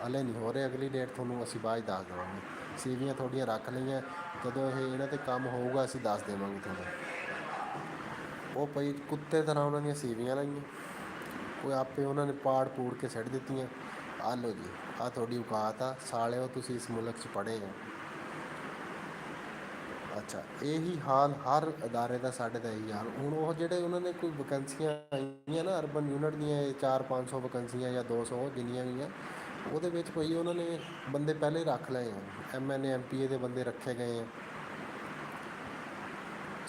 Speaker 1: ਹਲੇ ਨਹੀਂ ਹੋ ਰਹੇ, ਅਗਲੀ ਡੇਟ ਤੁਹਾਨੂੰ ਅਸੀਂ ਬਾਅਦ ਦੱਸ ਦੇਵਾਂਗੇ। ਸੀਵੀਆਂ ਤੁਹਾਡੀਆਂ ਰੱਖ ਲਈਆਂ, ਜਦੋਂ ਇਹਨਾਂ 'ਤੇ ਕੰਮ ਹੋਊਗਾ ਅਸੀਂ ਦੱਸ ਦੇਵਾਂਗੇ ਤੁਹਾਨੂੰ। ਉਹ ਪਈ ਕੁੱਤੇ ਤਰ੍ਹਾਂ ਉਹਨਾਂ ਦੀਆਂ ਸੀਵੀਆਂ ਲਾਈਆਂ, ਕੋਈ ਆਪੇ ਉਹਨਾਂ ਨੇ ਪਾੜ ਪੂੜ ਕੇ ਸਿੱਟ ਦਿੱਤੀਆਂ। ਆ ਲਓ ਜੀ, ਆਹ ਤੁਹਾਡੀ ਔਕਾਤ ਆ ਸਾਲਿਓ, ਤੁਸੀਂ ਇਸ ਮੁਲਕ 'ਚ ਪੜ੍ਹੇ ਹੋ। ਅੱਛਾ, ਇਹੀ ਹਾਲ ਹਰ ਅਦਾਰੇ ਦਾ, ਸਾਡੇ ਦਾ ਇਹੀ ਹਾਲ। ਹੁਣ ਉਹ ਜਿਹੜੇ ਉਹਨਾਂ ਨੇ ਕੋਈ ਵੈਕੈਂਸੀਆਂ ਆਈਆਂ ਨਾ ਅਰਬਨ ਯੂਨਿਟ ਦੀਆਂ, 400-500 ਵੈਕੈਂਸੀਆਂ ਜਾਂ 200 ਜਿੰਨੀਆਂ ਵੀ ਆ, ਉਹਦੇ ਵਿੱਚ ਕੋਈ ਉਹਨਾਂ ਨੇ ਬੰਦੇ ਪਹਿਲੇ ਰੱਖ ਲਏ ਆ। MNA MPA ਦੇ ਬੰਦੇ ਰੱਖੇ ਗਏ ਆ,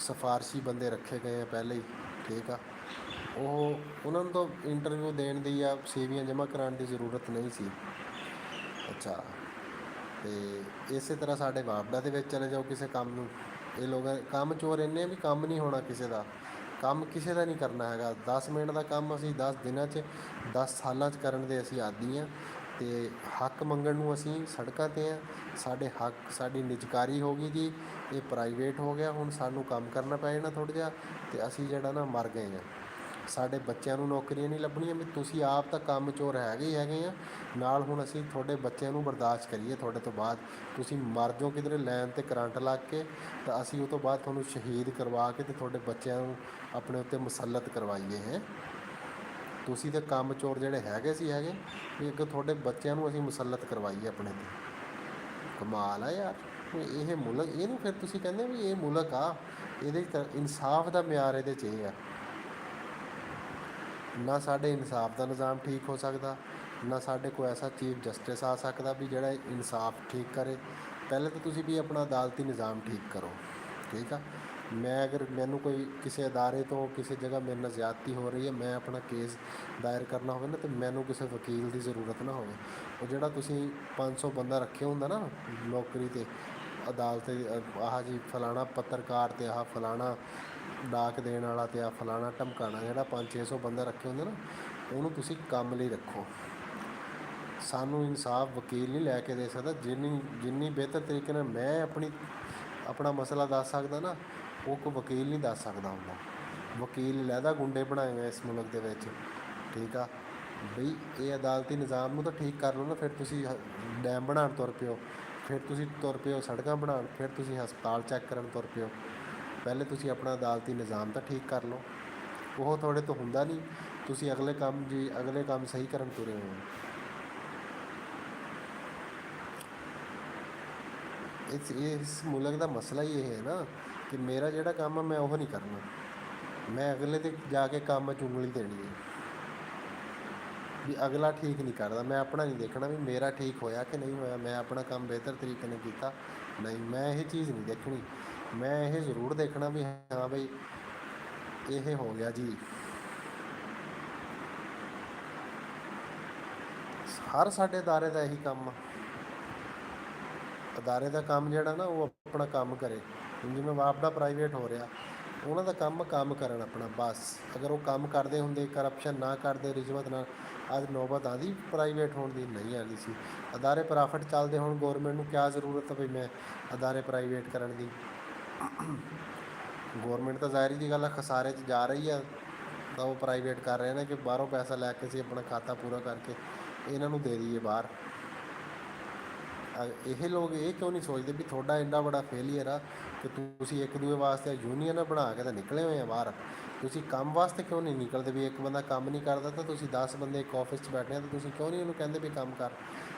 Speaker 1: ਸਿਫਾਰਸ਼ੀ ਬੰਦੇ ਰੱਖੇ ਗਏ ਆ ਪਹਿਲੇ ਹੀ, ਠੀਕ ਆ। ਉਹ ਉਹਨਾਂ ਨੂੰ ਤਾਂ ਇੰਟਰਵਿਊ ਦੇਣ ਦੀ ਜਾਂ ਸੀਵੀਆਂ ਜਮ੍ਹਾਂ ਕਰਾਉਣ ਦੀ ਜ਼ਰੂਰਤ ਨਹੀਂ ਸੀ। ਅੱਛਾ, ਅਤੇ ਇਸੇ ਤਰ੍ਹਾਂ ਸਾਡੇ ਵਾਪਡਾ ਦੇ ਵਿੱਚ ਚਲੇ ਜਾਓ ਕਿਸੇ ਕੰਮ ਨੂੰ, ਇਹ ਲੋਕ ਕੰਮ ਚੋਰ ਇੰਨੇ ਵੀ ਕੰਮ ਨਹੀਂ ਹੋਣਾ ਕਿਸੇ ਦਾ, ਕੰਮ ਕਿਸੇ ਦਾ ਨਹੀਂ ਕਰਨਾ ਹੈਗਾ। 10 ਮਿੰਟ ਦਾ ਕੰਮ ਅਸੀਂ 10 ਦਿਨਾਂ 'ਚ 10 ਸਾਲਾਂ 'ਚ ਕਰਨ ਦੇ ਅਸੀਂ ਆਦੀ ਹਾਂ। ਅਤੇ ਹੱਕ ਮੰਗਣ ਨੂੰ ਅਸੀਂ ਸੜਕਾਂ 'ਤੇ ਹਾਂ। ਸਾਡੇ ਹੱਕ, ਸਾਡੀ ਨਿਜਕਾਰੀ ਹੋ ਗਈ ਜੀ, ਇਹ ਪ੍ਰਾਈਵੇਟ ਹੋ ਗਿਆ। ਹੁਣ ਸਾਨੂੰ ਕੰਮ ਕਰਨਾ ਪੈ ਜਾਣਾ ਥੋੜ੍ਹਾ ਜਿਹਾ, ਅਤੇ ਅਸੀਂ ਜਿਹੜਾ ਨਾ ਮਰ ਗਏ ਹਾਂ। ਸਾਡੇ ਬੱਚਿਆਂ ਨੂੰ ਨੌਕਰੀਆਂ ਨਹੀਂ ਲੱਭਣੀਆਂ ਵੀ ਤੁਸੀਂ ਆਪ ਤਾਂ ਕੰਮ ਚੋਰ ਹੈਗੇ ਹੀ ਹੈਗੇ ਆ, ਨਾਲ ਹੁਣ ਅਸੀਂ ਤੁਹਾਡੇ ਬੱਚਿਆਂ ਨੂੰ ਬਰਦਾਸ਼ਤ ਕਰੀਏ। ਤੁਹਾਡੇ ਤੋਂ ਬਾਅਦ ਤੁਸੀਂ ਮਰ ਜਾਓ ਕਿਧਰੇ ਲਾਈਨ 'ਤੇ ਕਰੰਟ ਲੱਗ ਕੇ, ਤਾਂ ਅਸੀਂ ਉਹ ਤੋਂ ਬਾਅਦ ਤੁਹਾਨੂੰ ਸ਼ਹੀਦ ਕਰਵਾ ਕੇ ਅਤੇ ਤੁਹਾਡੇ ਬੱਚਿਆਂ ਨੂੰ ਆਪਣੇ ਉੱਤੇ ਮੁਸੱਲਤ ਕਰਵਾਈਏ ਹੈ। ਤੁਸੀਂ ਤਾਂ ਕੰਮ ਚੋਰ ਜਿਹੜੇ ਹੈਗੇ ਸੀ ਹੈਗੇ ਵੀ ਅੱਗੇ ਤੁਹਾਡੇ ਬੱਚਿਆਂ ਨੂੰ ਅਸੀਂ ਮੁਸੱਲਤ ਕਰਵਾਈਏ ਆਪਣੇ 'ਤੇ। ਕਮਾਲ ਆ ਯਾਰ ਇਹ ਮੁਲਕ। ਇਹਨੂੰ ਫਿਰ ਤੁਸੀਂ ਕਹਿੰਦੇ ਵੀ ਇਹ ਮੁਲਕ ਆ, ਇਹਦੇ ਇਨਸਾਫ ਦਾ ਮਿਆਰ ਇਹਦੇ 'ਚ ਇਹ ਆ। ਨਾ ਸਾਡੇ ਇਨਸਾਫ ਦਾ ਨਿਜ਼ਾਮ ਠੀਕ ਹੋ ਸਕਦਾ, ਨਾ ਸਾਡੇ ਕੋਲ ਐਸਾ ਚੀਫ ਜਸਟਿਸ ਆ ਸਕਦਾ ਵੀ ਜਿਹੜਾ ਇਨਸਾਫ ਠੀਕ ਕਰੇ। ਪਹਿਲੇ ਤਾਂ ਤੁਸੀਂ ਵੀ ਆਪਣਾ ਅਦਾਲਤੀ ਨਿਜ਼ਾਮ ਠੀਕ ਕਰੋ, ਠੀਕ ਆ। ਮੈਂ ਅਗਰ ਮੈਨੂੰ ਕੋਈ ਕਿਸੇ ਅਦਾਰੇ ਤੋਂ ਕਿਸੇ ਜਗ੍ਹਾ ਮੇਰੇ ਨਾਲ ਜ਼ਿਆਦਤੀ ਹੋ ਰਹੀ ਹੈ, ਮੈਂ ਆਪਣਾ ਕੇਸ ਦਾਇਰ ਕਰਨਾ ਹੋਵੇ ਨਾ, ਤਾਂ ਮੈਨੂੰ ਕਿਸੇ ਵਕੀਲ ਦੀ ਜ਼ਰੂਰਤ ਨਾ ਹੋਵੇ। ਉਹ ਜਿਹੜਾ ਤੁਸੀਂ 500 ਬੰਦਾ ਰੱਖਿਆ ਹੁੰਦਾ ਨਾ ਨੌਕਰੀ 'ਤੇ ਅਦਾਲਤ, ਆਹ ਜੀ ਫਲਾਣਾ ਪੱਤਰਕਾਰ ਅਤੇ ਆਹ ਫਲਾਣਾ ਡਾਕ ਦੇਣ ਵਾਲਾ ਅਤੇ ਆਹ ਫਲਾਣਾ ਧਮਕਾਣਾ, ਜਿਹੜਾ 500-600 ਬੰਦਾ ਰੱਖੇ ਹੁੰਦੇ ਨਾ, ਉਹਨੂੰ ਤੁਸੀਂ ਕੰਮ ਲਈ ਰੱਖੋ। ਸਾਨੂੰ ਇਨਸਾਫ ਵਕੀਲ ਨਹੀਂ ਲੈ ਕੇ ਦੇ ਸਕਦਾ। ਜਿੰਨੀ ਬਿਹਤਰ ਤਰੀਕੇ ਨਾਲ ਮੈਂ ਆਪਣਾ ਮਸਲਾ ਦੱਸ ਸਕਦਾ ਨਾ, ਉਹ ਕੋਈ ਵਕੀਲ ਨਹੀਂ ਦੱਸ ਸਕਦਾ ਹੁੰਦਾ। ਵਕੀਲ ਲਹਿਦਾ ਗੁੰਡੇ ਬਣਾਏ ਗਏ ਇਸ ਮੁਲਕ ਦੇ ਵਿੱਚ, ਠੀਕ ਆ ਬਈ। ਇਹ ਅਦਾਲਤੀ ਨਿਜ਼ਾਮ ਨੂੰ ਤਾਂ ਠੀਕ ਕਰ ਲਓ ਨਾ, ਫਿਰ ਤੁਸੀਂ ਡੈਮ ਬਣਾਉਣ ਤੁਰ ਪਿਓ, ਫਿਰ ਤੁਸੀਂ ਤੁਰ ਪਿਓ ਸੜਕਾਂ ਬਣਾਉਣ, ਫਿਰ ਤੁਸੀਂ ਹਸਪਤਾਲ ਚੈੱਕ ਕਰਨ ਤੁਰ ਪਿਓ। ਪਹਿਲੇ ਤੁਸੀਂ ਆਪਣਾ ਅਦਾਲਤੀ ਨਿਜ਼ਾਮ ਤਾਂ ਠੀਕ ਕਰ ਲਓ। ਉਹ ਤੁਹਾਡੇ ਤੋਂ ਹੁੰਦਾ ਨਹੀਂ, ਤੁਸੀਂ ਅਗਲੇ ਕੰਮ ਸਹੀ ਕਰਨ ਤੁਰੇ ਹੋ। ਇਸ ਮੁਲਕ ਦਾ ਮਸਲਾ ਹੀ ਇਹ ਹੈ ਨਾ ਕਿ ਮੇਰਾ ਜਿਹੜਾ ਕੰਮ ਆ ਮੈਂ ਉਹ ਨਹੀਂ ਕਰਨਾ, ਮੈਂ ਅਗਲੇ 'ਤੇ ਜਾ ਕੇ ਕੰਮ 'ਚ ਉਂਗਲੀ ਦੇਣੀ ਹੈ ਵੀ ਅਗਲਾ ਠੀਕ ਨਹੀਂ ਕਰਦਾ। ਮੈਂ ਆਪਣਾ ਨਹੀਂ ਦੇਖਣਾ ਵੀ ਮੇਰਾ ਠੀਕ ਹੋਇਆ ਕਿ ਨਹੀਂ ਹੋਇਆ, ਮੈਂ ਆਪਣਾ ਕੰਮ ਬਿਹਤਰ ਤਰੀਕੇ ਨਾਲ ਕੀਤਾ ਨਹੀਂ, ਮੈਂ ਇਹ ਚੀਜ਼ ਨਹੀਂ ਦੇਖਣੀ। ਮੈਂ ਇਹ ਜ਼ਰੂਰ ਦੇਖਣਾ ਵੀ ਹਾਂ ਬਈ ਇਹ ਹੋ ਗਿਆ ਜੀ। ਹਰ ਸਾਡੇ ਅਦਾਰੇ ਦਾ ਇਹੀ ਕੰਮ ਆ। ਅਦਾਰੇ ਦਾ ਕੰਮ ਜਿਹੜਾ ਨਾ, ਉਹ ਆਪਣਾ ਕੰਮ ਕਰੇ। ਹੁਣ ਜਿਵੇਂ ਵਾਪਡਾ ਪ੍ਰਾਈਵੇਟ ਹੋ ਰਿਹਾ, ਉਹਨਾਂ ਦਾ ਕੰਮ ਕਰਨ ਆਪਣਾ ਬਸ। ਅਗਰ ਉਹ ਕੰਮ ਕਰਦੇ ਹੁੰਦੇ, ਕਰਪਸ਼ਨ ਨਾ ਕਰਦੇ, ਰਿਸ਼ਵਤ ਨਾਲ, ਅੱਜ ਨੌਬਤ ਆਉਂਦੀ ਪ੍ਰਾਈਵੇਟ ਹੋਣ ਦੀ? ਨਹੀਂ ਆਉਂਦੀ ਸੀ। ਅਦਾਰੇ ਪ੍ਰੋਫਿਟ ਚੱਲਦੇ ਹੁਣ, ਗੌਰਮੈਂਟ ਨੂੰ ਕਿਆ ਜ਼ਰੂਰਤ ਹੈ ਵੀ ਮੈਂ ਅਦਾਰੇ ਪ੍ਰਾਈਵੇਟ ਕਰਨ ਦੀ। ਗੌਰਮੈਂਟ ਤਾਂ ਜ਼ਾਹਿਰ ਦੀ ਗੱਲ ਆ ਖਸਾਰੇ 'ਚ ਜਾ ਰਹੀ ਆ, ਤਾਂ ਉਹ ਪ੍ਰਾਈਵੇਟ ਕਰ ਰਹੇ ਨੇ ਕਿ ਬਾਹਰੋਂ ਪੈਸਾ ਲੈ ਕੇ ਅਸੀਂ ਆਪਣਾ ਖਾਤਾ ਪੂਰਾ ਕਰਕੇ ਇਹਨਾਂ ਨੂੰ ਦੇ ਦਈਏ ਬਾਹਰ। ਇਹ ਲੋਕ ਇਹ ਕਿਉਂ ਨਹੀਂ ਸੋਚਦੇ ਵੀ ਤੁਹਾਡਾ ਇੰਨਾ ਬੜਾ ਫੇਲੀਅਰ ਆ ਕਿ ਤੁਸੀਂ ਇੱਕ ਦੂਜੇ ਵਾਸਤੇ ਯੂਨੀਅਨ ਬਣਾ ਕੇ ਤਾਂ ਨਿਕਲੇ ਹੋਏ ਆ ਬਾਹਰ, ਤੁਸੀਂ ਕੰਮ ਵਾਸਤੇ ਕਿਉਂ ਨਹੀਂ ਨਿਕਲਦੇ? ਵੀ ਇੱਕ ਬੰਦਾ ਕੰਮ ਨਹੀਂ ਕਰਦਾ ਤਾਂ ਤੁਸੀਂ 10 ਬੰਦੇ ਇੱਕ ਆਫਿਸ 'ਚ ਬੈਠੇ ਆ, ਤਾਂ ਤੁਸੀਂ ਕਿਉਂ ਨਹੀਂ ਉਹਨੂੰ ਕਹਿੰਦੇ ਵੀ ਕੰਮ ਕਰ?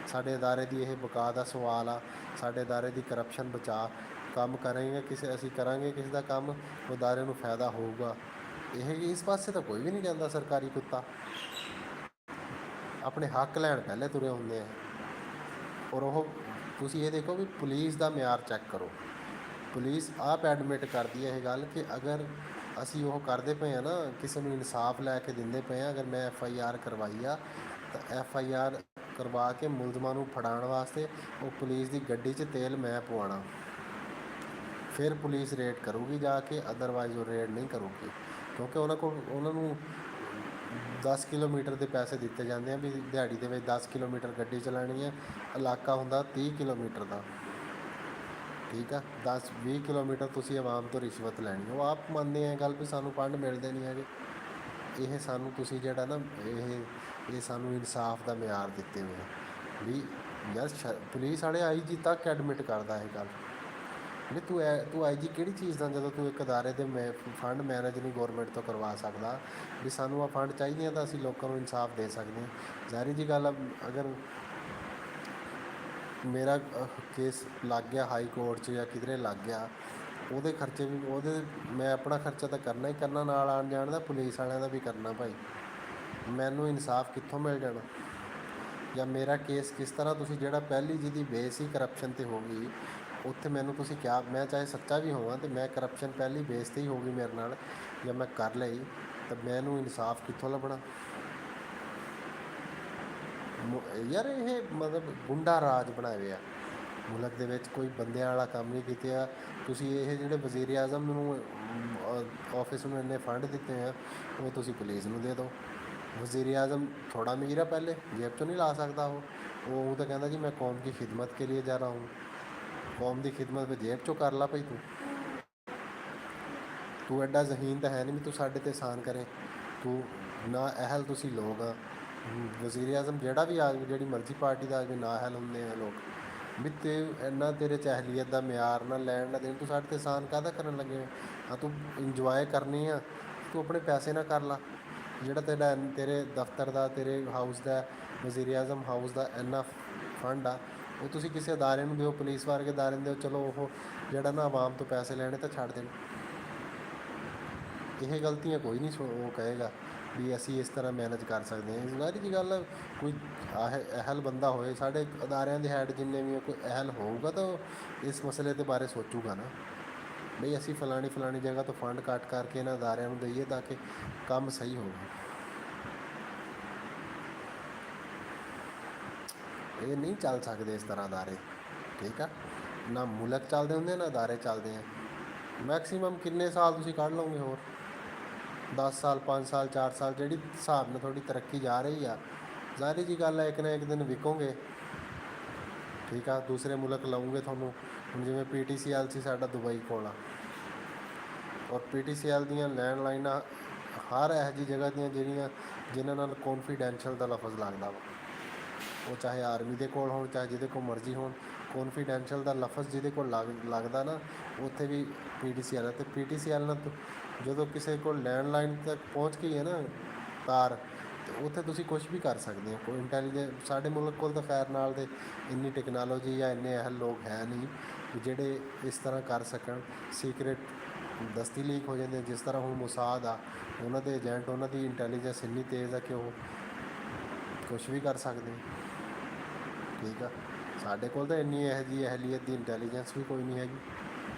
Speaker 1: ਸਾਡੇ ਅਦਾਰੇ ਦੀ ਇਹ ਬਕਾ ਦਾ ਸਵਾਲ ਆ, ਸਾਡੇ ਅਦਾਰੇ ਦੀ ਕਰਪਸ਼ਨ ਬਚਾ। ਕੰਮ ਕਰਾਂਗੇ ਅਸੀਂ ਕਰਾਂਗੇ ਕਿਸੇ ਦਾ ਕੰਮ, ਅਦਾਰੇ ਨੂੰ ਫਾਇਦਾ ਹੋਊਗਾ। ਇਸ ਪਾਸੇ ਤਾਂ ਕੋਈ ਵੀ ਨਹੀਂ ਜਾਂਦਾ। ਸਰਕਾਰੀ ਕੁੱਤਾ ਆਪਣੇ ਹੱਕ ਲੈਣ ਪਹਿਲੇ ਤੁਰੇ ਹੁੰਦੇ ਆ। ਔਰ ਉਹ ਤੁਸੀਂ ਇਹ ਦੇਖੋ ਵੀ ਪੁਲਿਸ ਦਾ ਮਿਆਰ ਚੈੱਕ ਕਰੋ। ਪੁਲਿਸ ਆਪ ਐਡਮਿਟ ਕਰਦੀ ਹੈ ਇਹ ਗੱਲ ਕਿ ਅਗਰ ਅਸੀਂ ਉਹ ਕਰਦੇ ਪਏ ਆ ਨਾ, ਕਿਸੇ ਨੂੰ ਇਨਸਾਫ ਲੈ ਕੇ ਦਿੰਦੇ ਪਏ ਆ। ਅਗਰ ਮੈਂ FIR ਕਰਵਾਈ ਆ ਤਾਂ FIR ਕਰਵਾ ਕੇ ਮੁਲਜ਼ਮਾਂ ਨੂੰ ਫੜਾਉਣ ਵਾਸਤੇ ਉਹ ਪੁਲਿਸ ਦੀ ਗੱਡੀ 'ਚ ਤੇਲ ਮੈਂ ਪਵਾਉਣਾ, ਫਿਰ ਪੁਲਿਸ ਰੇਡ ਕਰੂਗੀ ਜਾ ਕੇ, ਅਦਰਵਾਈਜ਼ ਉਹ ਰੇਡ ਨਹੀਂ ਕਰੂਗੀ। ਕਿਉਂਕਿ ਉਹਨਾਂ ਨੂੰ 10 ਕਿਲੋਮੀਟਰ ਦੇ ਪੈਸੇ ਦਿੱਤੇ ਜਾਂਦੇ ਆ ਵੀ ਦਿਹਾੜੀ ਦੇ ਵਿੱਚ 10 ਕਿਲੋਮੀਟਰ ਗੱਡੀ ਚਲਾਉਣੀ ਹੈ। ਇਲਾਕਾ ਹੁੰਦਾ 30 ਕਿਲੋਮੀਟਰ ਦਾ, ਠੀਕ ਆ। 10-20 ਕਿਲੋਮੀਟਰ ਤੁਸੀਂ ਆਵਾਮ ਤੋਂ ਰਿਸ਼ਵਤ ਲੈਣੀ। ਉਹ ਆਪ ਮੰਨਦੇ ਆ ਗੱਲ ਵੀ ਸਾਨੂੰ ਫੰਡ ਮਿਲਦੇ ਨਹੀਂ ਹੈਗੇ। ਇਹ ਸਾਨੂੰ ਤੁਸੀਂ ਜਿਹੜਾ ਨਾ ਇਹ ਸਾਨੂੰ ਇਨਸਾਫ ਦਾ ਮਿਆਰ ਦਿੱਤੇ ਹੋਏ ਆ ਵੀ ਯਾਰ ਪੁਲਿਸ ਵਾਲੇ IG ਤੱਕ ਐਡਮਿਟ ਕਰਦਾ ਇਹ ਗੱਲ ਵੀ ਤੂੰ IG ਕਿਹੜੀ ਚੀਜ਼ ਦਾ, ਜਦੋਂ ਤੂੰ ਇੱਕ ਅਦਾਰੇ ਦੇ ਫੰਡ ਮੈਨੇਜ ਨਹੀਂ ਗੌਰਮੈਂਟ ਤੋਂ ਕਰਵਾ ਸਕਦਾ ਵੀ ਸਾਨੂੰ ਆ ਫੰਡ ਚਾਹੀਦੇ ਆ ਤਾਂ ਅਸੀਂ ਲੋਕਾਂ ਨੂੰ ਇਨਸਾਫ ਦੇ ਸਕਦੇ ਹਾਂ। ਜ਼ਾਹਿਰ ਜੀ ਗੱਲ ਆ, ਅਗਰ ਮੇਰਾ ਕੇਸ ਲੱਗ ਗਿਆ ਹਾਈ ਕੋਰਟ 'ਚ ਜਾਂ ਕਿਧਰੇ ਲੱਗ ਗਿਆ, ਉਹਦੇ ਖਰਚੇ ਵੀ ਮੈਂ ਆਪਣਾ ਖਰਚਾ ਤਾਂ ਕਰਨਾ ਹੀ ਕਰਨਾ, ਨਾਲ ਆਉਣ ਜਾਣ ਦਾ ਪੁਲਿਸ ਵਾਲਿਆਂ ਦਾ ਵੀ ਕਰਨਾ ਭਾਈ। ਮੈਨੂੰ ਇਨਸਾਫ ਕਿੱਥੋਂ ਮਿਲ ਜਾਣਾ? ਜਾਂ ਮੇਰਾ ਕੇਸ ਕਿਸ ਤਰ੍ਹਾਂ ਤੁਸੀਂ ਜਿਹੜਾ ਪਹਿਲੀ ਜਿਹਦੀ ਬੇਸ ਹੀ ਕਰਪਸ਼ਨ 'ਤੇ ਹੋ ਗਈ, ਉੱਥੇ ਮੈਨੂੰ ਤੁਸੀਂ ਕਿਹਾ, ਮੈਂ ਚਾਹੇ ਸੱਚਾ ਵੀ ਹੋਵਾਂ ਅਤੇ ਮੈਂ ਕਰਪਸ਼ਨ ਪਹਿਲੀ ਬੇਸ 'ਤੇ ਹੀ ਹੋ ਗਈ ਮੇਰੇ ਨਾਲ, ਜਾਂ ਮੈਂ ਕਰ ਲਈ, ਤਾਂ ਮੈਨੂੰ ਇਨਸਾਫ ਕਿੱਥੋਂ ਲੱਭਣਾ? ਯਾਰ ਇਹ ਮਤਲਬ ਗੁੰਡਾ ਰਾਜ ਬਣਾਏ ਹੋਏ ਆ ਮੁਲਕ ਦੇ ਵਿੱਚ, ਕੋਈ ਬੰਦਿਆਂ ਵਾਲਾ ਕੰਮ ਨਹੀਂ ਕੀਤੇ ਆ ਤੁਸੀਂ। ਇਹ ਜਿਹੜੇ ਵਜ਼ੀਰ ਆਜ਼ਮ ਨੂੰ ਆਫਿਸ ਨੂੰ ਇੰਨੇ ਫੰਡ ਦਿੱਤੇ ਆ, ਉਹ ਤੁਸੀਂ ਪੁਲਿਸ ਨੂੰ ਦੇ ਦਿਓ। ਵਜ਼ੀਰ ਆਜ਼ਮ ਥੋੜਾ ਅਮੀਰ ਆ, ਪਹਿਲੇ ਜੇਬ 'ਚੋਂ ਨਹੀਂ ਲਾ ਸਕਦਾ ਉਹ ਤਾਂ ਕਹਿੰਦਾ ਜੀ ਮੈਂ ਕੌਮ की खिदमत के लिए जा रहा हूँ। कौम की खिदमत में जेब 'ਚੋਂ ਕਰ ਲਾ ਭਾਈ। ਤੂੰ ਐਡਾ ਜ਼ਹੀਨ ਤਾਂ ਹੈ ਨਹੀਂ ਵੀ ਤੂੰ ਸਾਡੇ 'ਤੇ ਅਹਿਸਾਨ ਕਰੇ। ਤੂੰ ਨਾ ਅਹਿਲ ਤੁਸੀਂ ਲੋਕ ਆ। ਵਜ਼ੀਰ ਆਜ਼ਮ ਜਿਹੜਾ ਵੀ ਆ ਜਾਵੇ, ਜਿਹੜੀ ਮਰਜ਼ੀ ਪਾਰਟੀ ਦਾ ਆ ਜਾਵੇ, ਨਾ ਅਹਿਲ ਹੁੰਦੇ ਆ ਲੋਕ ਵੀ ਤੇ ਇੰਨਾ ਤੇਰੇ 'ਚ ਅਹਿਲੀਅਤ ਦਾ ਮਿਆਰ ਨਾ ਲੈਣ ਨਾ ਦੇਣ, ਤੂੰ ਸਾਡੇ 'ਤੇ ਅਹਿਸਾਨ ਕਾਹਦਾ ਕਰਨ ਲੱਗੇ? ਹਾਂ ਤੂੰ ਇੰਜੋਏ ਕਰਨੀ ਆ, ਤੂੰ ਆਪਣੇ ਪੈਸੇ ਨਾ ਕਰ ਲਾ। ਜਿਹੜਾ ਤੇਰੇ ਦਫ਼ਤਰ ਦਾ, ਤੇਰੇ ਹਾਊਸ ਦਾ, ਵਜ਼ੀਰ ਆਜ਼ਮ ਹਾਊਸ ਦਾ ਇੰਨਾ ਫੰਡ ਆ, ਉਹ ਤੁਸੀਂ ਕਿਸੇ ਅਦਾਰੇ ਨੂੰ ਦਿਓ, ਪੁਲਿਸ ਵਰਗੇ ਅਦਾਰੇ ਨੂੰ ਦਿਓ। ਚਲੋ ਉਹ ਜਿਹੜਾ ਨਾ ਆਵਾਮ ਤੋਂ ਪੈਸੇ ਲੈਣੇ ਤਾਂ ਛੱਡ ਦੇਣ। ਇਹ ਗਲਤੀਆਂ ਕੋਈ ਨਹੀਂ ਉਹ ਕਹੇਗਾ ਵੀ ਅਸੀਂ ਇਸ ਤਰ੍ਹਾਂ ਮੈਨੇਜ ਕਰ ਸਕਦੇ ਹਾਂ। ਜ਼ਾਹਿਰ ਜੀ ਗੱਲ, ਕੋਈ ਅਹਿਲ ਬੰਦਾ ਹੋਏ ਸਾਡੇ ਅਦਾਰਿਆਂ ਦੇ ਹੈਡ ਜਿੰਨੇ ਵੀ ਕੋਈ ਅਹਿਲ ਹੋਊਗਾ ਤਾਂ ਇਸ ਮਸਲੇ ਦੇ ਬਾਰੇ ਸੋਚੂਗਾ ਨਾ ਬਈ ਅਸੀਂ ਫਲਾਣੀ ਜਗ੍ਹਾ ਤੋਂ ਫੰਡ ਕੱਟ ਕਰਕੇ ਇਹਨਾਂ ਅਦਾਰਿਆਂ ਨੂੰ ਦਈਏ ਤਾਂ ਕਿ ਕੰਮ ਸਹੀ ਹੋਵੇ। ਇਹ ਨਹੀਂ ਚੱਲ ਸਕਦੇ ਇਸ ਤਰ੍ਹਾਂ ਅਦਾਰੇ, ਠੀਕ ਆ। ਨਾ ਮੁਲਕ ਚੱਲਦੇ ਹੁੰਦੇ ਨਾ ਅਦਾਰੇ ਚੱਲਦੇ ਆ। ਮੈਕਸੀਮਮ ਕਿੰਨੇ ਸਾਲ ਤੁਸੀਂ ਕੱਢ ਲਓਗੇ ਹੋਰ? 10 ਸਾਲ, 5 ਸਾਲ, 4 ਸਾਲ, ਜਿਹੜੀ ਹਿਸਾਬ ਨਾਲ ਤੁਹਾਡੀ ਤਰੱਕੀ ਜਾ ਰਹੀ ਆ, ਜ਼ਾਹਿਰ ਜੀ ਗੱਲ ਹੈ ਇੱਕ ਨਾ ਇੱਕ ਦਿਨ ਵਿਕੋਗੇ, ਠੀਕ ਆ। ਦੂਸਰੇ ਮੁਲਕ ਲਾਉਂਗੇ ਤੁਹਾਨੂੰ। ਹੁਣ ਜਿਵੇਂ PTCL ਸੀ ਸਾਡਾ ਦੁਬਈ ਕੋਲ ਆ, ਔਰ PTCL ਦੀਆਂ ਲੈਂਡਲਾਈਨਾਂ ਹਰ ਇਹੋ ਜਿਹੀ ਜਗ੍ਹਾ ਦੀਆਂ ਜਿਨ੍ਹਾਂ ਨਾਲ ਕੌਨਫੀਡੈਂਸ਼ੀਅਲ ਦਾ ਲਫ਼ਜ਼ ਲੱਗਦਾ ਵਾ, ਉਹ ਚਾਹੇ ਆਰਮੀ ਦੇ ਕੋਲ ਹੋਣ, ਚਾਹੇ ਜਿਹਦੇ ਕੋਲ ਮਰਜ਼ੀ ਹੋਣ, ਕੌਨਫੀਡੈਂਸ਼ੀਅਲ ਦਾ ਲਫ਼ਜ਼ ਜਿਹਦੇ ਕੋਲ ਲੱਗਦਾ ਨਾ, ਉੱਥੇ ਵੀ PTCL ਹੈ। ਅਤੇ PTCL ਨਾਲ ਜਦੋਂ ਕਿਸੇ ਕੋਲ ਲੈਂਡਲਾਈਨ ਤੱਕ ਪਹੁੰਚ ਗਈ ਹੈ ਨਾ ਤਾਰ, ਅਤੇ ਉੱਥੇ ਤੁਸੀਂ ਕੁਛ ਵੀ ਕਰ ਸਕਦੇ ਹੋ। ਕੋਈ ਇੰਟੈਲੀਜੈਂਸ ਸਾਡੇ ਮੁਲਕ ਕੋਲ ਤਾਂ ਖੈਰ ਨਾਲ ਦੇ ਇੰਨੀ ਟੈਕਨੋਲੋਜੀ ਜਾਂ ਇੰਨੇ ਅਹਿਲ ਲੋਕ ਹੈ ਨਹੀਂ ਜਿਹੜੇ ਇਸ ਤਰ੍ਹਾਂ ਕਰ ਸਕਣ। ਸੀਕਰੇਟ ਦਸਤੀ ਲੀਕ ਹੋ ਜਾਂਦੇ, ਜਿਸ ਤਰ੍ਹਾਂ ਹੁਣ ਮੁਸਾਦ ਆ, ਉਹਨਾਂ ਦੇ ਏਜੰਟ, ਉਹਨਾਂ ਦੀ ਇੰਟੈਲੀਜੈਂਸ ਇੰਨੀ ਤੇਜ਼ ਆ ਕਿ ਉਹ ਕੁਛ ਵੀ ਕਰ ਸਕਦੇ, ਠੀਕ ਆ। ਸਾਡੇ ਕੋਲ ਤਾਂ ਇੰਨੀ ਇਹੋ ਜਿਹੀ ਅਹਿਲੀਅਤ ਦੀ ਇੰਟੈਲੀਜੈਂਸ ਵੀ ਕੋਈ ਨਹੀਂ ਹੈਗੀ।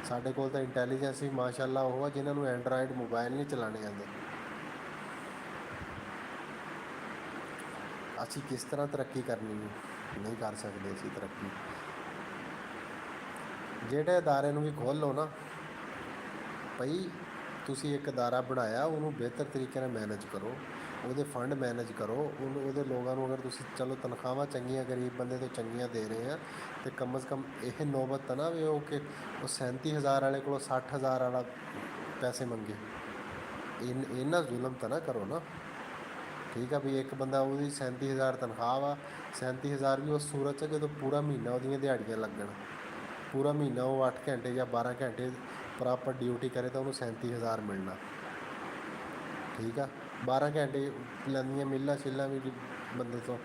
Speaker 1: ਸਾਡੇ ਕੋਲ ਤਾਂ ਇੰਟੈਲੀਜੈਂਸ ਵੀ ਮਾਸ਼ਾਅੱਲਾ ਉਹ ਆ ਜਿਨ੍ਹਾਂ ਨੂੰ ਐਂਡਰਾਇਡ ਮੋਬਾਇਲ ਨਹੀਂ ਚਲਾਉਣੇ ਆਉਂਦੇ। ਅਸੀਂ ਕਿਸ ਤਰ੍ਹਾਂ ਤਰੱਕੀ ਕਰਨੀ ਹੈ? ਨਹੀਂ ਕਰ ਸਕਦੇ ਅਸੀਂ ਤਰੱਕੀ। ਜਿਹੜੇ ਅਦਾਰੇ ਨੂੰ ਵੀ ਖੋਲ੍ਹ ਲਓ ਨਾ ਭਾਈ, ਤੁਸੀਂ ਇੱਕ ਅਦਾਰਾ ਬਣਾਇਆ, ਉਹਨੂੰ ਬਿਹਤਰ ਤਰੀਕੇ ਨਾਲ ਮੈਨੇਜ ਕਰੋ, ਉਹਦੇ ਫੰਡ ਮੈਨੇਜ ਕਰੋ, ਉਹਦੇ ਲੋਕਾਂ ਨੂੰ ਅਗਰ ਤੁਸੀਂ ਚਲੋ ਤਨਖਾਹਾਂ ਚੰਗੀਆਂ ਗਰੀਬ ਬੰਦੇ ਤੋਂ ਚੰਗੀਆਂ ਦੇ ਰਹੇ ਆ, ਅਤੇ ਕਮ ਅਜ਼ ਕਮ ਇਹ ਨੌਬਤ ਤਾਂ ਨਾ ਵੀ ਉਹ 37,000 ਵਾਲੇ ਕੋਲੋਂ 60,000 ਵਾਲਾ ਪੈਸੇ ਮੰਗੇ। ਇਹਨਾਂ ਜ਼ੁਲਮ ਤਾਂ ਨਾ ਕਰੋ ਨਾ, ਠੀਕ ਆ। ਵੀ ਇੱਕ ਬੰਦਾ ਉਹਦੀ 37,000 ਤਨਖਾਹ ਵਾ, 37,000 ਵੀ ਉਸ ਸੂਰਤ 'ਚ ਜਦੋਂ ਪੂਰਾ ਮਹੀਨਾ ਉਹਦੀਆਂ ਦਿਹਾੜੀਆਂ ਲੱਗਣ, ਪੂਰਾ ਮਹੀਨਾ ਉਹ 8 ਘੰਟੇ ਜਾਂ 12 ਘੰਟੇ ਪ੍ਰੋਪਰ ਡਿਊਟੀ ਕਰੇ ਤਾਂ ਉਹਨੂੰ 37,000 ਮਿਲਣਾ, ਠੀਕ ਆ। 12 ਘੰਟੇ ਲੈਂਦੀਆਂ ਮਿਲਾਂ ਛਿੱਲਾਂ ਵੀ ਬੰਦੇ ਤੋਂ,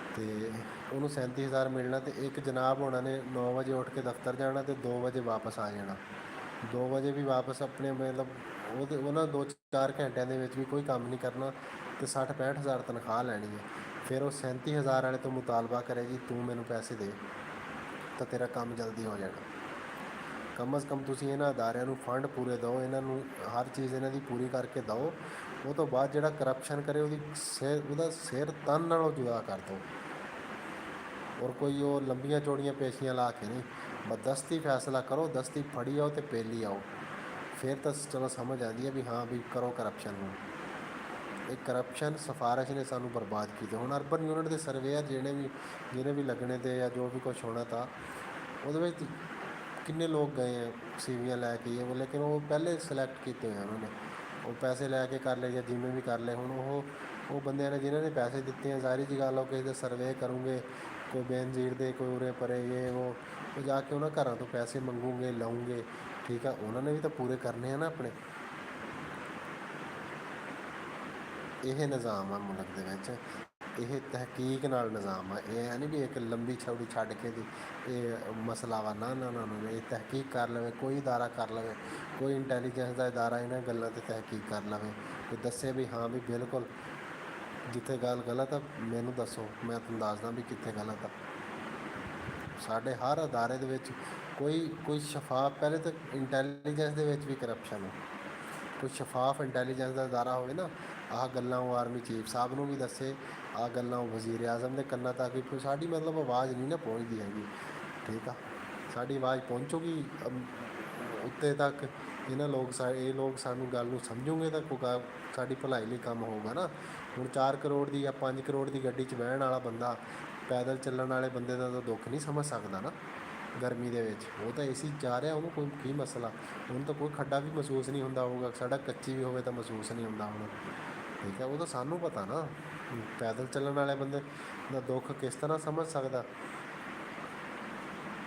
Speaker 1: ਅਤੇ ਉਹਨੂੰ 37,000 ਮਿਲਣਾ। ਅਤੇ ਇੱਕ ਜਨਾਬ ਹੋਣਾ ਨੇ 9 ਵਜੇ ਉੱਠ ਕੇ ਦਫ਼ਤਰ ਜਾਣਾ ਅਤੇ 2 ਵਜੇ ਵਾਪਸ ਆ ਜਾਣਾ। 2 ਵਜੇ ਵੀ ਵਾਪਸ ਆਪਣੇ ਮਤਲਬ ਉਹਨਾਂ 2-4 ਘੰਟਿਆਂ ਦੇ ਵਿੱਚ ਵੀ ਕੋਈ ਕੰਮ ਨਹੀਂ ਕਰਨਾ ਅਤੇ 60-65,000 ਤਨਖਾਹ ਲੈਣੀ ਹੈ। ਫਿਰ ਉਹ 37,000 ਵਾਲੇ ਤੋਂ ਮੁਤਾਲਬਾ ਕਰੇ ਜੀ ਤੂੰ ਮੈਨੂੰ ਪੈਸੇ ਦੇ ਤਾਂ ਤੇਰਾ ਕੰਮ ਜਲਦੀ ਹੋ ਜਾਣਾ। ਕਮ ਅਜ਼ ਕਮ ਤੁਸੀਂ ਇਹਨਾਂ ਅਦਾਰਿਆਂ ਨੂੰ ਫੰਡ ਪੂਰੇ ਦਿਓ, ਇਹਨਾਂ ਨੂੰ ਹਰ ਚੀਜ਼ ਇਹਨਾਂ ਦੀ ਪੂਰੀ ਕਰਕੇ ਦਿਓ। ਉਹ ਤੋਂ ਬਾਅਦ ਜਿਹੜਾ ਕਰਪਸ਼ਨ ਕਰੇ ਉਹਦਾ ਸਿਰ ਤਨ ਨਾਲੋਂ ਜੁਦਾ ਕਰ ਦਿਓ। ਔਰ ਕੋਈ ਉਹ ਲੰਬੀਆਂ ਚੌੜੀਆਂ ਪੇਸ਼ੀਆਂ ਲਾ ਕੇ ਨਹੀਂ, ਬਸ ਦਸਤੀ ਫੈਸਲਾ ਕਰੋ, ਦਸਤੀ ਫੜੀ ਆਓ ਅਤੇ ਪੇਲੀ ਆਓ। ਫਿਰ ਤਾਂ ਚਲੋ ਸਮਝ ਆਉਂਦੀ ਹੈ ਵੀ ਹਾਂ ਵੀ ਕਰੋ ਕਰਪਸ਼ਨ ਨੂੰ। ਇਹ ਕਰਪਸ਼ਨ ਸਿਫਾਰਿਸ਼ ਨੇ ਸਾਨੂੰ ਬਰਬਾਦ ਕੀਤੇ। ਹੁਣ ਅਰਬਨ ਯੂਨਿਟ ਦੇ ਸਰਵੇਅਰ ਜਿਹਨੇ ਵੀ ਲੱਗਣੇ ਤੇ ਜਾਂ ਜੋ ਵੀ ਕੁਛ ਹੋਣਾ ਤਾਂ ਉਹਦੇ ਵਿੱਚ ਕਿੰਨੇ ਲੋਕ ਗਏ ਆ ਸੀਵੀਆਂ ਲੈ ਕੇ, ਲੇਕਿਨ ਉਹ ਪਹਿਲੇ ਸਿਲੈਕਟ ਕੀਤੇ ਹੋਏ ਉਹਨਾਂ ਨੇ, ਉਹ ਪੈਸੇ ਲੈ ਕੇ ਕਰ ਲਏ ਜਾਂ ਜਿਵੇਂ ਵੀ ਕਰ ਲਏ। ਹੁਣ ਉਹ ਬੰਦਿਆਂ ਨੇ ਜਿਨ੍ਹਾਂ ਨੇ ਪੈਸੇ ਦਿੱਤੇ ਆ, ਜ਼ਾਹਿਰ ਜਿਹੀ ਗੱਲ, ਉਹ ਕਿਸੇ ਦੇ ਸਰਵੇ ਕਰੂੰਗੇ, ਕੋਈ ਬੇਨਜ਼ੀਰ ਦੇ, ਕੋਈ ਉਰੇ ਪਰੇ, ਉਹ ਜਾ ਕੇ ਉਹਨਾਂ ਘਰਾਂ ਤੋਂ ਪੈਸੇ ਮੰਗੂਗੇ, ਲਊਂਗੇ, ਠੀਕ ਆ। ਉਹਨਾਂ ਨੇ ਵੀ ਤਾਂ ਪੂਰੇ ਕਰਨੇ ਆ ਨਾ ਆਪਣੇ। ਇਹ ਨਿਜ਼ਾਮ ਆ ਮੁਲਕ ਦੇ ਵਿੱਚ, ਇਹ ਤਹਿਕੀਕ ਨਾਲ ਨਿਜ਼ਾਮ ਆ। ਇਹ ਹੈ ਨਹੀਂ ਵੀ ਇੱਕ ਲੰਬੀ ਛੌੜੀ ਛੱਡ ਕੇ ਦੀ ਇਹ ਮਸਲਾ ਵਾ, ਨਾ ਨਾ ਨਾ ਨਾ, ਇਹ ਤਹਿਕੀਕ ਕਰ ਲਵੇ, ਕੋਈ ਅਦਾਰਾ ਕਰ ਲਵੇ, ਕੋਈ ਇੰਟੈਲੀਜੈਂਸ ਦਾ ਅਦਾਰਾ ਇਹਨਾਂ ਗੱਲਾਂ 'ਤੇ ਤਹਿਕੀਕ ਕਰ ਲਵੇ, ਕੋਈ ਦੱਸੇ ਵੀ ਹਾਂ ਵੀ ਬਿਲਕੁਲ ਜਿੱਥੇ ਗੱਲ ਗਲਤ ਆ ਮੈਨੂੰ ਦੱਸੋ, ਮੈਂ ਤੁਹਾਨੂੰ ਦੱਸਦਾ ਵੀ ਕਿੱਥੇ ਗਲਤ ਆ। ਸਾਡੇ ਹਰ ਅਦਾਰੇ ਦੇ ਵਿੱਚ ਕੋਈ ਸ਼ਫਾਫ, ਪਹਿਲੇ ਤਾਂ ਇੰਟੈਲੀਜੈਂਸ ਦੇ ਵਿੱਚ ਵੀ ਕਰਪਸ਼ਨ ਹੈ। ਕੋਈ ਸ਼ਫਾਫ ਇੰਟੈਲੀਜੈਂਸ ਦਾ ਅਦਾਰਾ ਹੋਵੇ ਨਾ, ਆਹ ਗੱਲਾਂ ਉਹ ਆਰਮੀ ਚੀਫ ਸਾਹਿਬ ਨੂੰ ਵੀ ਦੱਸੇ, ਆਹ ਗੱਲਾਂ ਉਹ ਵਜ਼ੀਰ ਆਜ਼ਮ ਦੇ ਕੰਨਾਂ ਤੱਕ, ਕੋਈ ਸਾਡੀ ਮਤਲਬ ਆਵਾਜ਼ ਨਹੀਂ ਨਾ ਪਹੁੰਚਦੀ ਹੈਗੀ, ਠੀਕ ਆ। ਸਾਡੀ ਆਵਾਜ਼ ਪਹੁੰਚੂਗੀ ਉੱਤੇ ਤੱਕ, ਇਹ ਲੋਕ ਸਾਨੂੰ ਗੱਲ ਨੂੰ ਸਮਝੂਗੇ ਤਾਂ ਕੋਈ ਸਾਡੀ ਭਲਾਈ ਲਈ ਕੰਮ ਹੋਊਗਾ ਨਾ। ਹੁਣ 4 ਕਰੋੜ ਦੀ ਜਾਂ 5 ਕਰੋੜ ਦੀ ਗੱਡੀ 'ਚ ਬਹਿਣ ਵਾਲਾ ਬੰਦਾ ਪੈਦਲ ਚੱਲਣ ਵਾਲੇ ਬੰਦੇ ਦਾ ਤਾਂ ਦੁੱਖ ਨਹੀਂ ਸਮਝ ਸਕਦਾ ਨਾ ਗਰਮੀ ਦੇ ਵਿੱਚ। ਉਹ ਤਾਂ ਏਸੀ ਜਾ ਰਿਹਾ, ਉਹਨੂੰ ਕੋਈ ਕੀ ਮਸਲਾ, ਉਹਨੂੰ ਤਾਂ ਕੋਈ ਖੱਡਾ ਵੀ ਮਹਿਸੂਸ ਨਹੀਂ ਹੁੰਦਾ ਹੋਊਗਾ, ਸੜਕ ਕੱਚੀ ਵੀ ਹੋਵੇ ਤਾਂ ਮਹਿਸੂਸ ਨਹੀਂ ਹੁੰਦਾ ਹੁਣ, ਠੀਕ ਹੈ। ਉਹ ਤਾਂ ਸਾਨੂੰ ਪਤਾ ਨਾ, ਪੈਦਲ ਚੱਲਣ ਵਾਲੇ ਬੰਦੇ ਦਾ ਦੁੱਖ ਕਿਸ ਤਰ੍ਹਾਂ ਸਮਝ ਸਕਦਾ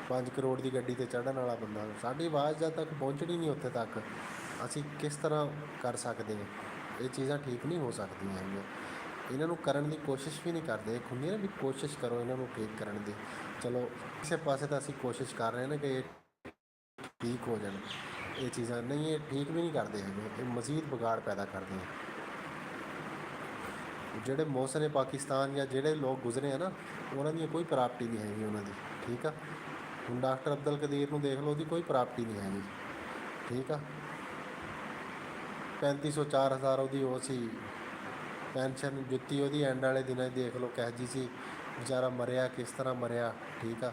Speaker 1: 5 ਕਰੋੜ ਦੀ ਗੱਡੀ 'ਤੇ ਚੜ੍ਹਨ ਵਾਲਾ ਬੰਦਾ। ਸਾਡੀ ਆਵਾਜ਼ ਜਦ ਤੱਕ ਪਹੁੰਚਣੀ ਨਹੀਂ ਉੱਥੇ ਤੱਕ, ਅਸੀਂ ਕਿਸ ਤਰ੍ਹਾਂ ਕਰ ਸਕਦੇ ਹਾਂ। ਇਹ ਚੀਜ਼ਾਂ ਠੀਕ ਨਹੀਂ ਹੋ ਸਕਦੀਆਂ ਹੈਗੀਆਂ। ਇਹਨਾਂ ਨੂੰ ਕਰਨ ਦੀ ਕੋਸ਼ਿਸ਼ ਵੀ ਨਹੀਂ ਕਰਦੇ। ਇੱਕ ਹੁੰਦੀ ਨਾ ਵੀ ਕੋਸ਼ਿਸ਼ ਕਰੋ ਇਹਨਾਂ ਨੂੰ ਠੀਕ ਕਰਨ ਦੀ, ਚਲੋ ਕਿਸੇ ਪਾਸੇ ਤਾਂ ਅਸੀਂ ਕੋਸ਼ਿਸ਼ ਕਰ ਰਹੇ ਨੇ ਕਿ ਇਹ ਠੀਕ ਹੋ ਜਾਣ। ਇਹ ਚੀਜ਼ਾਂ ਨਹੀਂ, ਇਹ ਠੀਕ ਵੀ ਨਹੀਂ ਕਰਦੇ ਹੈਗੇ, ਇਹ ਮਜ਼ੀਦ ਵਿਗਾੜ ਪੈਦਾ ਕਰਦੇ ਆ। ਜਿਹੜੇ ਮੌਸਮ ਪਾਕਿਸਤਾਨ ਜਾਂ ਜਿਹੜੇ ਲੋਕ ਗੁਜ਼ਰੇ ਆ ਨਾ, ਉਹਨਾਂ ਦੀਆਂ ਕੋਈ ਪ੍ਰਾਪਰਟੀ ਨਹੀਂ ਹੈਗੀ ਉਹਨਾਂ ਦੀ, ਠੀਕ ਆ। ਹੁਣ ਡਾਕਟਰ ਅਬਦੁਲ ਕਦੀਰ ਨੂੰ ਦੇਖ ਲਓ, ਉਹਦੀ ਕੋਈ ਪ੍ਰਾਪਰਟੀ ਨਹੀਂ ਹੈਗੀ, ਠੀਕ ਆ। 3500 4000 ਉਹਦੀ ਉਹ ਸੀ ਪੈਨਸ਼ਨ, ਜੁੱਤੀ ਉਹਦੀ ਐਂਡ ਵਾਲੇ ਦਿਨਾਂ 'ਚ ਦੇਖ ਲਓ ਕਿਹੋ ਜਿਹੀ ਸੀ, ਵਿਚਾਰਾ ਮਰਿਆ ਕਿਸ ਤਰ੍ਹਾਂ ਮਰਿਆ, ਠੀਕ ਆ।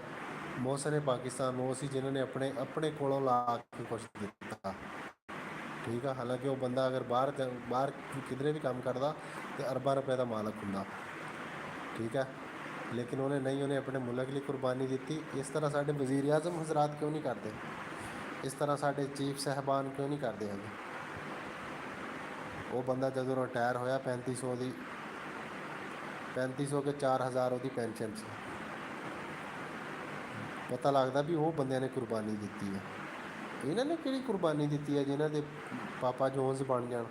Speaker 1: ਮੌਸਮ ਪਾਕਿਸਤਾਨ ਉਹ ਸੀ ਜਿਨ੍ਹਾਂ ਨੇ ਆਪਣੇ ਕੋਲੋਂ ਲਾ ਕੇ ਕੁਛ ਦਿੱਤਾ, ਠੀਕ ਆ। ਹਾਲਾਂਕਿ ਉਹ ਬੰਦਾ ਅਗਰ ਬਾਹਰ ਕਿਧਰੇ ਵੀ ਕੰਮ ਕਰਦਾ ਤਾਂ ਅਰਬਾਂ ਰੁਪਏ ਦਾ ਮਾਲਕ ਹੁੰਦਾ, ਠੀਕ ਹੈ। ਲੇਕਿਨ ਉਹਨੇ ਆਪਣੇ ਮੁਲਕ ਲਈ ਕੁਰਬਾਨੀ ਦਿੱਤੀ। ਇਸ ਤਰ੍ਹਾਂ ਸਾਡੇ ਵਜ਼ੀਰ ਆਜ਼ਮ ਹਜ਼ਰਾਤ ਕਿਉਂ ਨਹੀਂ ਕਰਦੇ, ਇਸ ਤਰ੍ਹਾਂ ਸਾਡੇ ਚੀਫ ਸਾਹਿਬਾਨ ਕਿਉਂ ਨਹੀਂ ਕਰਦੇ ਹੈਗੇ। ਉਹ ਬੰਦਾ ਜਦੋਂ ਰਿਟਾਇਰ ਹੋਇਆ 3500 ਕੇ 4000 ਉਹਦੀ ਪੈਨਸ਼ਨ ਸੀ। ਪਤਾ ਲੱਗਦਾ ਵੀ ਉਹ ਬੰਦਿਆਂ ਨੇ ਕੁਰਬਾਨੀ ਦਿੱਤੀ ਹੈ। ਇਹਨਾਂ ਨੇ ਕਿਹੜੀ ਕੁਰਬਾਨੀ ਦਿੱਤੀ ਹੈ ਜਿਨ੍ਹਾਂ ਦੇ ਪਾਪਾ ਜੋਨਸ ਬਣ ਜਾਣ,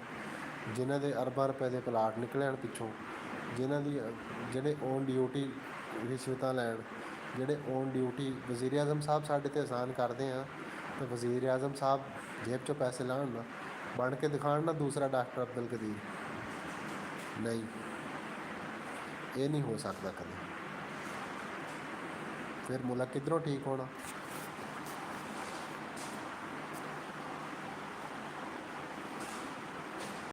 Speaker 1: ਜਿਨ੍ਹਾਂ ਦੇ ਅਰਬਾਂ ਰੁਪਏ ਦੇ ਪਲਾਟ ਨਿਕਲਣ ਪਿੱਛੋਂ, ਜਿਹੜੇ ਔਨ ਡਿਊਟੀ ਰਿਸ਼ਵਤਾਂ ਲੈਣ, ਜਿਹੜੇ ਔਨ ਡਿਊਟੀ। ਵਜ਼ੀਰ ਆਜ਼ਮ ਸਾਹਿਬ ਸਾਡੇ 'ਤੇ ਅਹਿਸਾਨ ਕਰਦੇ ਆ ਤਾਂ ਵਜ਼ੀਰ ਆਜ਼ਮ ਸਾਹਿਬ ਜੇਬ 'ਚੋਂ ਪੈਸੇ ਲਾਉਣ ਨਾ, ਬਣ ਕੇ ਦਿਖਾਉਣ ਨਾ ਦੂਸਰਾ ਡਾਕਟਰ ਅਬਦੁਲ ਕਦੀਰ। ਨਹੀਂ, ਇਹ ਨਹੀਂ ਹੋ ਸਕਦਾ ਕਦੇ। ਫਿਰ ਮੁਲਕ ਕਿੱਧਰੋਂ ਠੀਕ ਹੋਣਾ।